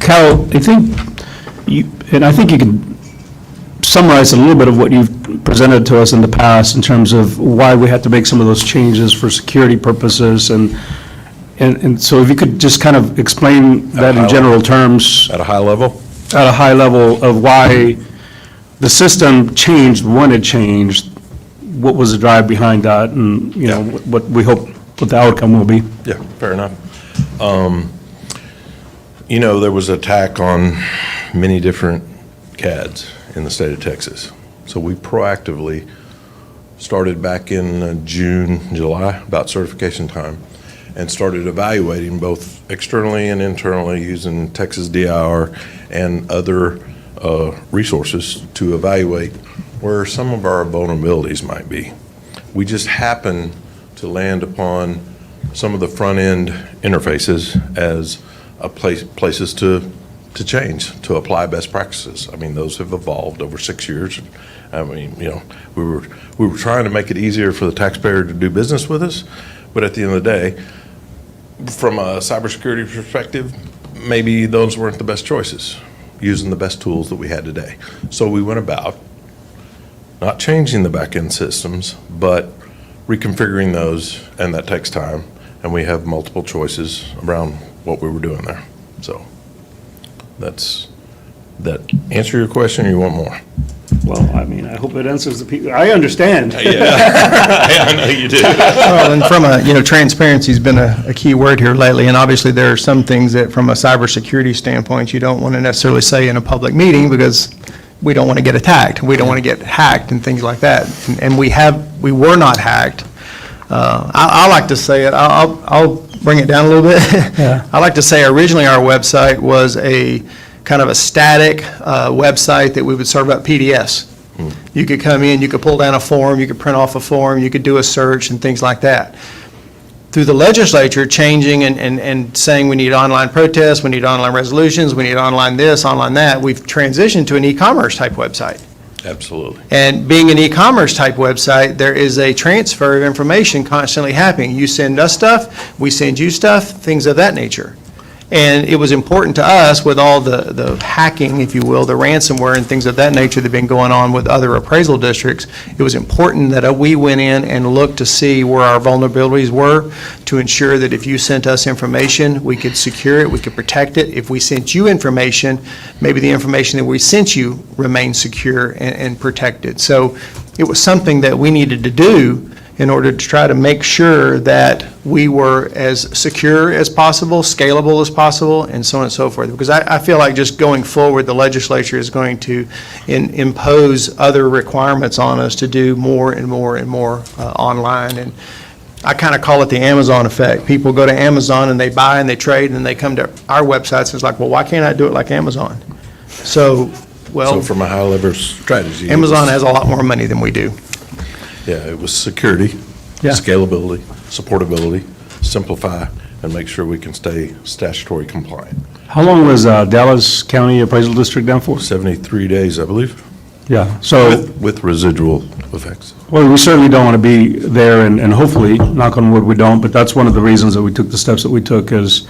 Carol, I think you can summarize a little bit of what you've presented to us in the past in terms of why we had to make some of those changes for security purposes, and so if you could just kind of explain that in general terms. At a high level? At a high level of why the system changed when it changed, what was the drive behind that, and, you know, what we hope, what the outcome will be. Yeah, fair enough. You know, there was an attack on many different CADs in the state of Texas. So we proactively started back in June, July, about certification time, and started evaluating both externally and internally using Texas DIR and other resources to evaluate where some of our vulnerabilities might be. We just happened to land upon some of the front-end interfaces as places to change, to apply best practices. I mean, those have evolved over 6 years. I mean, you know, we were trying to make it easier for the taxpayer to do business with us, but at the end of the day, from a cybersecurity perspective, maybe those weren't the best choices, using the best tools that we had today. So we went about not changing the back-end systems, but reconfiguring those, and that takes time, and we have multiple choices around what we were doing there. So that answer your question, or you want more? Well, I mean, I hope it answers the people, I understand. I know you do. Well, and from a, transparency's been a key word here lately, and obviously there are some things that from a cybersecurity standpoint, you don't want to necessarily say in a public meeting because we don't want to get attacked. We don't want to get hacked and things like that. And we were not hacked. I like to say it, I'll bring it down a little bit. Yeah. I like to say originally our website was a kind of a static website that we would serve up PDFs. You could come in, you could pull down a form, you could print off a form, you could do a search and things like that. Through the legislature changing and saying we need online protests, we need online resolutions, we need online this, online that, we've transitioned to an e-commerce type website. Absolutely. And being an e-commerce type website, there is a transfer of information constantly happening. You send us stuff, we send you stuff, things of that nature. And it was important to us with all the hacking, if you will, the ransomware and things of that nature that have been going on with other appraisal districts. It was important that we went in and looked to see where our vulnerabilities were to ensure that if you sent us information, we could secure it, we could protect it. If we sent you information, maybe the information that we sent you remained secure and protected. So it was something that we needed to do in order to try to make sure that we were as secure as possible, scalable as possible, and so on and so forth. Because I feel like just going forward, the legislature is going to impose other requirements on us to do more and more and more online. And I kind of call it the Amazon effect. People go to Amazon and they buy and they trade, and they come to our websites and it's like, well, why can't I do it like Amazon? So, well. So from a high-level strategy. Amazon has a lot more money than we do. Yeah, it was security, Yeah. scalability, supportability, simplify, and make sure we can stay statutory compliant. How long was Dallas County Appraisal District down for? 73 days, I believe, Yeah, so, with residual effects. well, we certainly don't want to be there, and hopefully, knock on wood, we don't, but that's one of the reasons that we took the steps that we took, is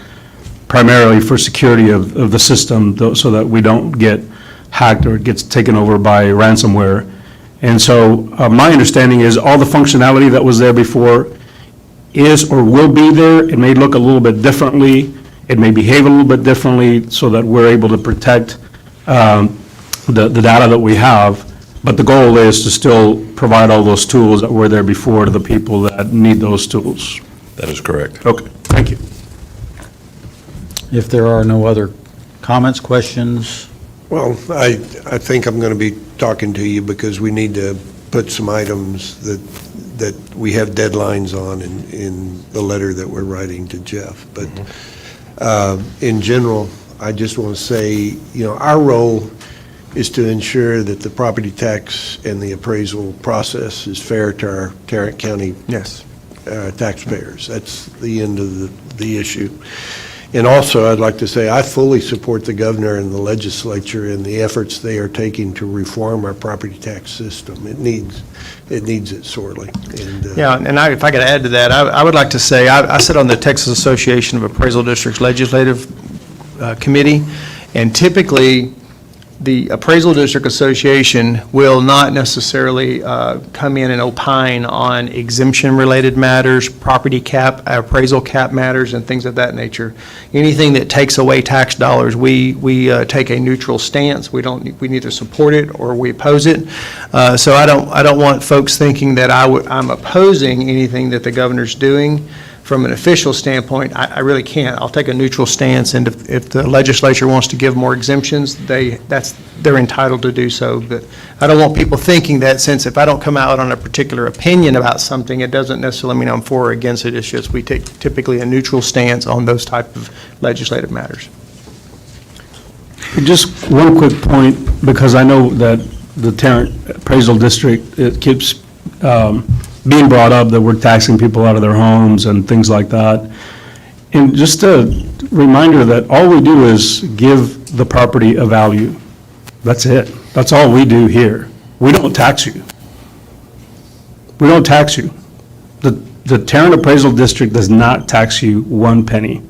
primarily for security of the system, so that we don't get hacked or it gets taken over by ransomware. And so my understanding is all the functionality that was there before is or will be there. It may look a little bit differently. It may behave a little bit differently so that we're able to protect the data that we have. But the goal is to still provide all those tools that were there before to the people that need those tools. That is correct. Okay, thank you. If there are no other comments, questions, Well, I think I'm going to be talking to you because we need to put some items that we have deadlines on in the letter that we're writing to Jeff. But in general, I just want to say, our role is to ensure that the property tax and the appraisal process is fair to our Tarrant County taxpayers. That's the end of the issue. And also, I'd like to say, I fully support the governor and the legislature in the efforts they are taking to reform our property tax system. It needs it sorely. And, Yeah, and if I could add to that, I would like to say, I sit on the Texas Association of Appraisal Districts Legislative Committee, and typically, the Appraisal District Association will not necessarily come in and opine on exemption-related matters, property cap, appraisal cap matters, and things of that nature. Anything that takes away tax dollars, we take a neutral stance. We neither support it or we oppose it. So I don't want folks thinking that I'm opposing anything that the governor's doing. From an official standpoint, I really can't. I'll take a neutral stance, and if the legislature wants to give more exemptions, they're entitled to do so. But I don't want people thinking that since if I don't come out on a particular opinion about something, it doesn't necessarily mean I'm for or against it. It's just we take typically a neutral stance on those type of legislative matters. Just one quick point, because I know that the Tarrant Appraisal District, it keeps being brought up that we're taxing people out of their homes and things like that. And just a reminder that all we do is give the property a value. That's it. That's all we do here. We don't tax you. We don't tax you. The Tarrant Appraisal District does not tax you one penny.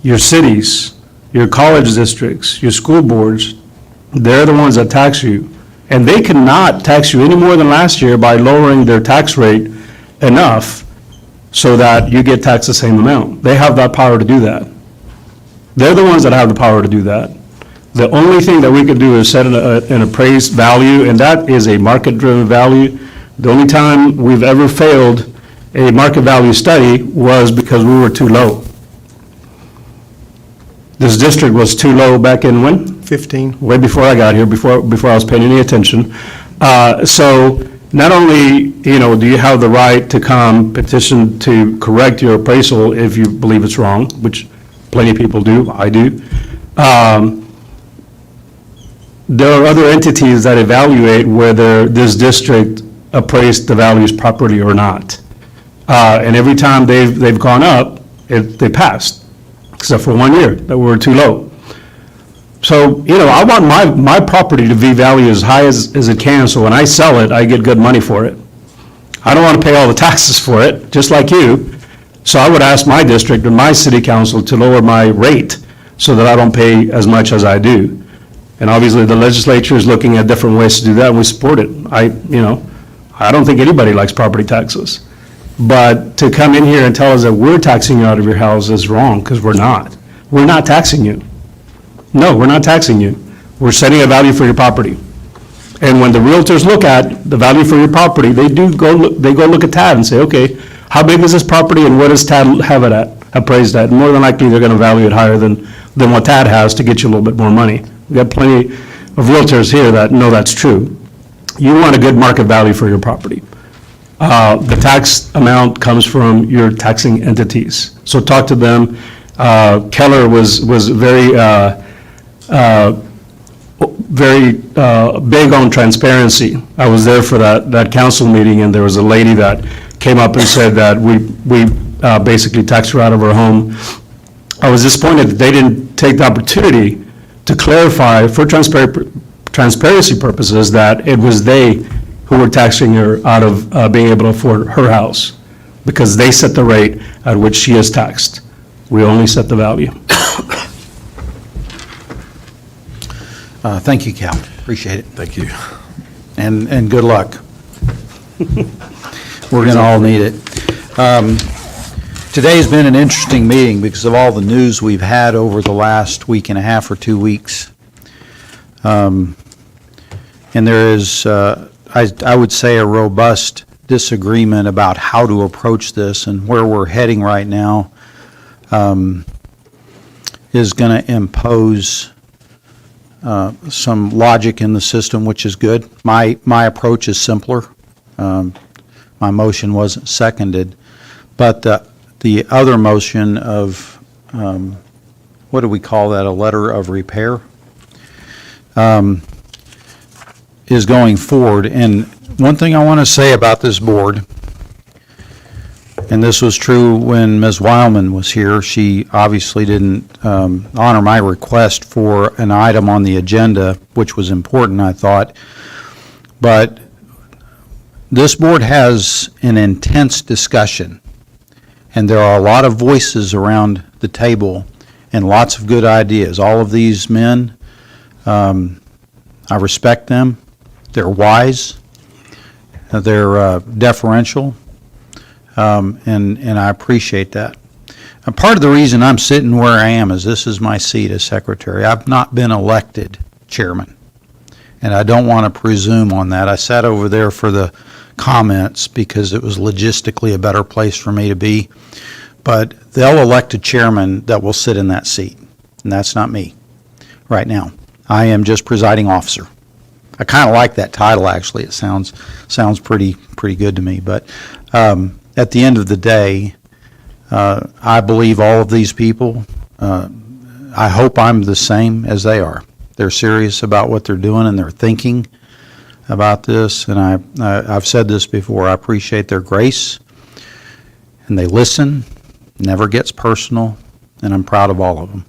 Your cities, your college districts, your school boards, they're the ones that tax you. And they cannot tax you any more than last year by lowering their tax rate enough so that you get taxed the same amount. They have that power to do that. They're the ones that have the power to do that. The only thing that we could do is set an appraised value, and that is a market-driven value. The only time we've ever failed a market value study was because we were too low. This district was too low back in when? 15. Way before I got here, before I was paying any attention. So not only, do you have the right to come petition to correct your appraisal if you believe it's wrong, which plenty of people do, I do. There are other entities that evaluate whether this district appraised the values properly or not. And every time they've gone up, they passed, except for 1 year that we were too low. So, I want my property to be valued as high as it can, so when I sell it, I get good money for it. I don't want to pay all the taxes for it, just like you. So I would ask my district and my city council to lower my rate so that I don't pay as much as I do. And obviously, the legislature is looking at different ways to do that, and we support it. I don't think anybody likes property taxes. But to come in here and tell us that we're taxing you out of your house is wrong, because we're not. We're not taxing you. No, we're not taxing you. We're setting a value for your property. And when the realtors look at the value for your property, they go look at TAD and say, okay, how big is this property and what does TAD have it at, appraised at? And more than likely, they're going to value it higher than what TAD has to get you a little bit more money. We've got plenty of realtors here that know that's true. You want a good market value for your property. The tax amount comes from your taxing entities. So talk to them. Keller was very big on transparency. I was there for that council meeting, and there was a lady that came up and said that we basically taxed her out of her home. I was disappointed that they didn't take the opportunity to clarify for transparency purposes that it was they who were taxing her out of being able to afford her house, because they set the rate at which she is taxed. We only set the value. Thank you, Cal. Appreciate it. Thank you. And good luck. We're going to all need it. Today's been an interesting meeting because of all the news we've had over the last week and a half or 2 weeks. And there is, I would say, a robust disagreement about how to approach this, and where we're heading right now is going to impose some logic in the system, which is good. My approach is simpler. My motion wasn't seconded, but the other motion of, what do we call that, a letter of repair, is going forward. And one thing I want to say about this board, and this was true when Ms. Wildman was here, she obviously didn't honor my request for an item on the agenda, which was important, I thought. But this board has an intense discussion, and there are a lot of voices around the table and lots of good ideas. All of these men, I respect them. They're wise. They're deferential. And I appreciate that. And part of the reason I'm sitting where I am is this is my seat as secretary. I've not been elected chairman, and I don't want to presume on that. I sat over there for the comments because it was logistically a better place for me to be. But they'll elect a chairman that will sit in that seat, and that's not me right now. I am just presiding officer. I kind of like that title, actually. It sounds pretty good to me. But at the end of the day, I believe all of these people, I hope I'm the same as they are. They're serious about what they're doing, and they're thinking about this. And I've said this before, I appreciate their grace, and they listen, never gets personal, and I'm proud of all of them.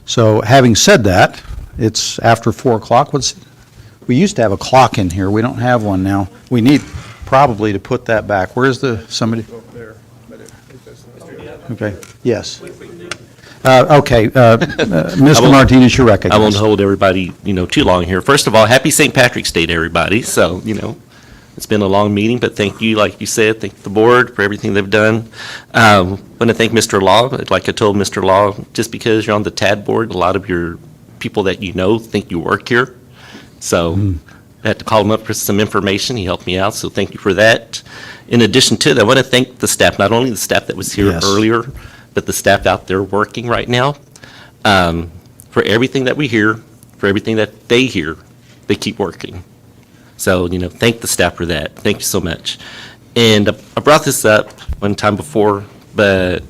So having said that, it's after 4 o'clock. We used to have a clock in here. We don't have one now. We need probably to put that back. Where's somebody? Okay, yes. Okay, Mr. Martinez, you're recognized. I won't hold everybody, too long here. First of all, happy St. Patrick's Day to everybody. So, it's been a long meeting, but thank you, like you said, thank the board for everything they've done. I want to thank Mr. Law. Like I told Mr. Law, just because you're on the TAD board, a lot of your people that you know think you work here. So I had to call him up for some information. He helped me out, so thank you for that. In addition to that, I want to thank the staff, not only the staff that was here earlier, but the staff out there working right now. For everything that we hear, for everything that they hear, they keep working. So, thank the staff for that. Thank you so much. And I brought this up one time before, but,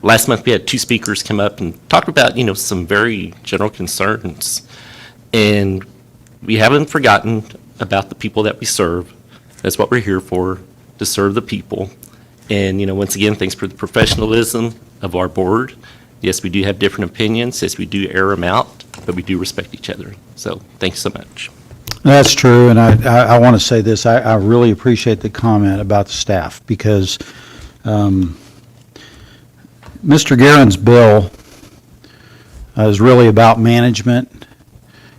last month we had 2 speakers come up and talk about, some very general concerns. And we haven't forgotten about the people that we serve. That's what we're here for, to serve the people. And, once again, thanks for the professionalism of our board. Yes, we do have different opinions. Yes, we do air them out. but we do respect each other. So thank you so much. That's true, and I want to say this, I really appreciate the comment about the staff, because Mr. Guerin's bill is really about management.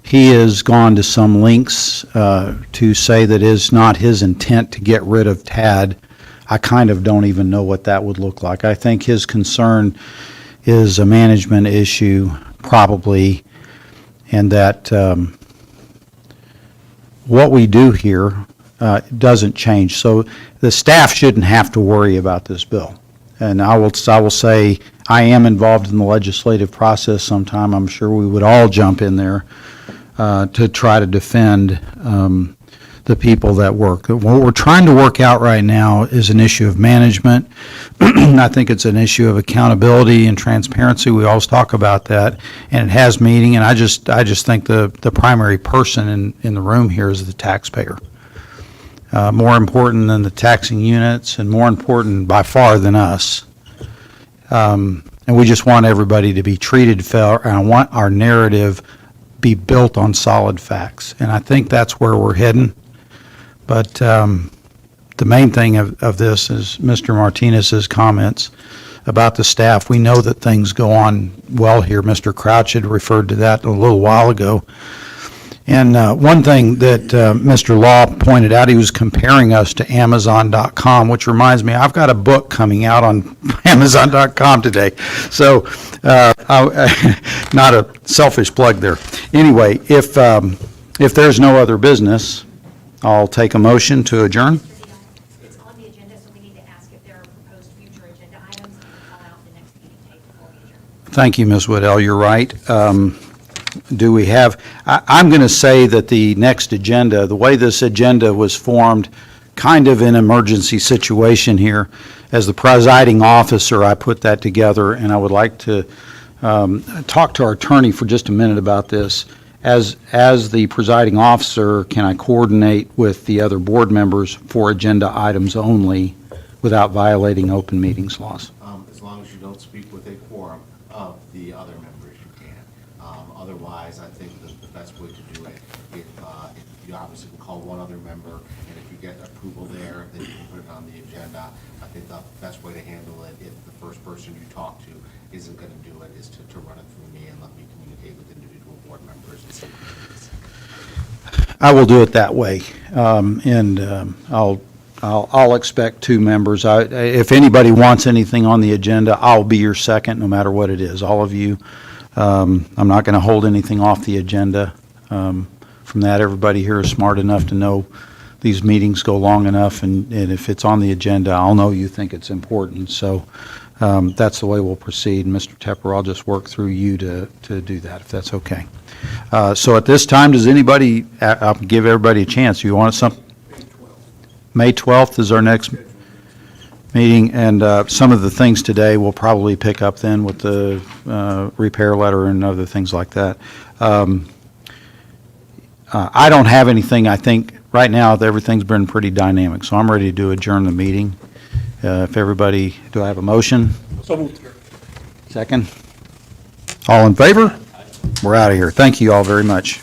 He has gone to some lengths to say that it's not his intent to get rid of TAD. I kind of don't even know what that would look like. I think his concern is a management issue, probably, and that what we do here doesn't change. So the staff shouldn't have to worry about this bill. And I will say, I am involved in the legislative process sometime. I'm sure we would all jump in there to try to defend the people that work. What we're trying to work out right now is an issue of management. I think it's an issue of accountability and transparency. We always talk about that, and it has meaning. And I just think the primary person in the room here is the taxpayer. More important than the taxing units, and more important by far than us. And we just want everybody to be treated fair, and I want our narrative be built on solid facts. And I think that's where we're heading. But the main thing of this is Mr. Martinez's comments about the staff. We know that things go on well here. Mr. Crouch had referred to that a little while ago. And one thing that Mr. Law pointed out, he was comparing us to Amazon.com, which reminds me, I've got a book coming out on Amazon.com today. So, not a selfish plug there. Anyway, if there's no other business, I'll take a motion to adjourn. It's on the agenda, so we need to ask if there are proposed future agenda items and call out the next meeting date before we adjourn. Thank you, Ms. Waddell, you're right. Do we have, I'm going to say that the next agenda, the way this agenda was formed, kind of an emergency situation here. As the presiding officer, I put that together, and I would like to talk to our attorney for just a minute about this. As the presiding officer, can I coordinate with the other board members for agenda items only without violating open meetings laws? As long as you don't speak with a quorum of the other members, you can. Otherwise, I think that the best way to do it, if you obviously can call one other member, and if you get approval there, then you can put it on the agenda. I think the best way to handle it, if the first person you talk to isn't going to do it, is to run it through me and let me communicate with individual board members and see. I will do it that way, and I'll expect two members. If anybody wants anything on the agenda, I'll be your second, no matter what it is. All of you. I'm not going to hold anything off the agenda. From that, everybody here is smart enough to know these meetings go long enough, and if it's on the agenda, I'll know you think it's important. So that's the way we'll proceed. Mr. Tepper, I'll just work through you to do that, if that's okay. So at this time, does anybody, I'll give everybody a chance. You want something? May 12th is our next meeting, and some of the things today we'll probably pick up then with the repair letter and other things like that. I don't have anything. I think right now everything's been pretty dynamic, so I'm ready to adjourn the meeting. If everybody, do I have a motion? So moved. Second? All in favor? We're out of here. Thank you all very much.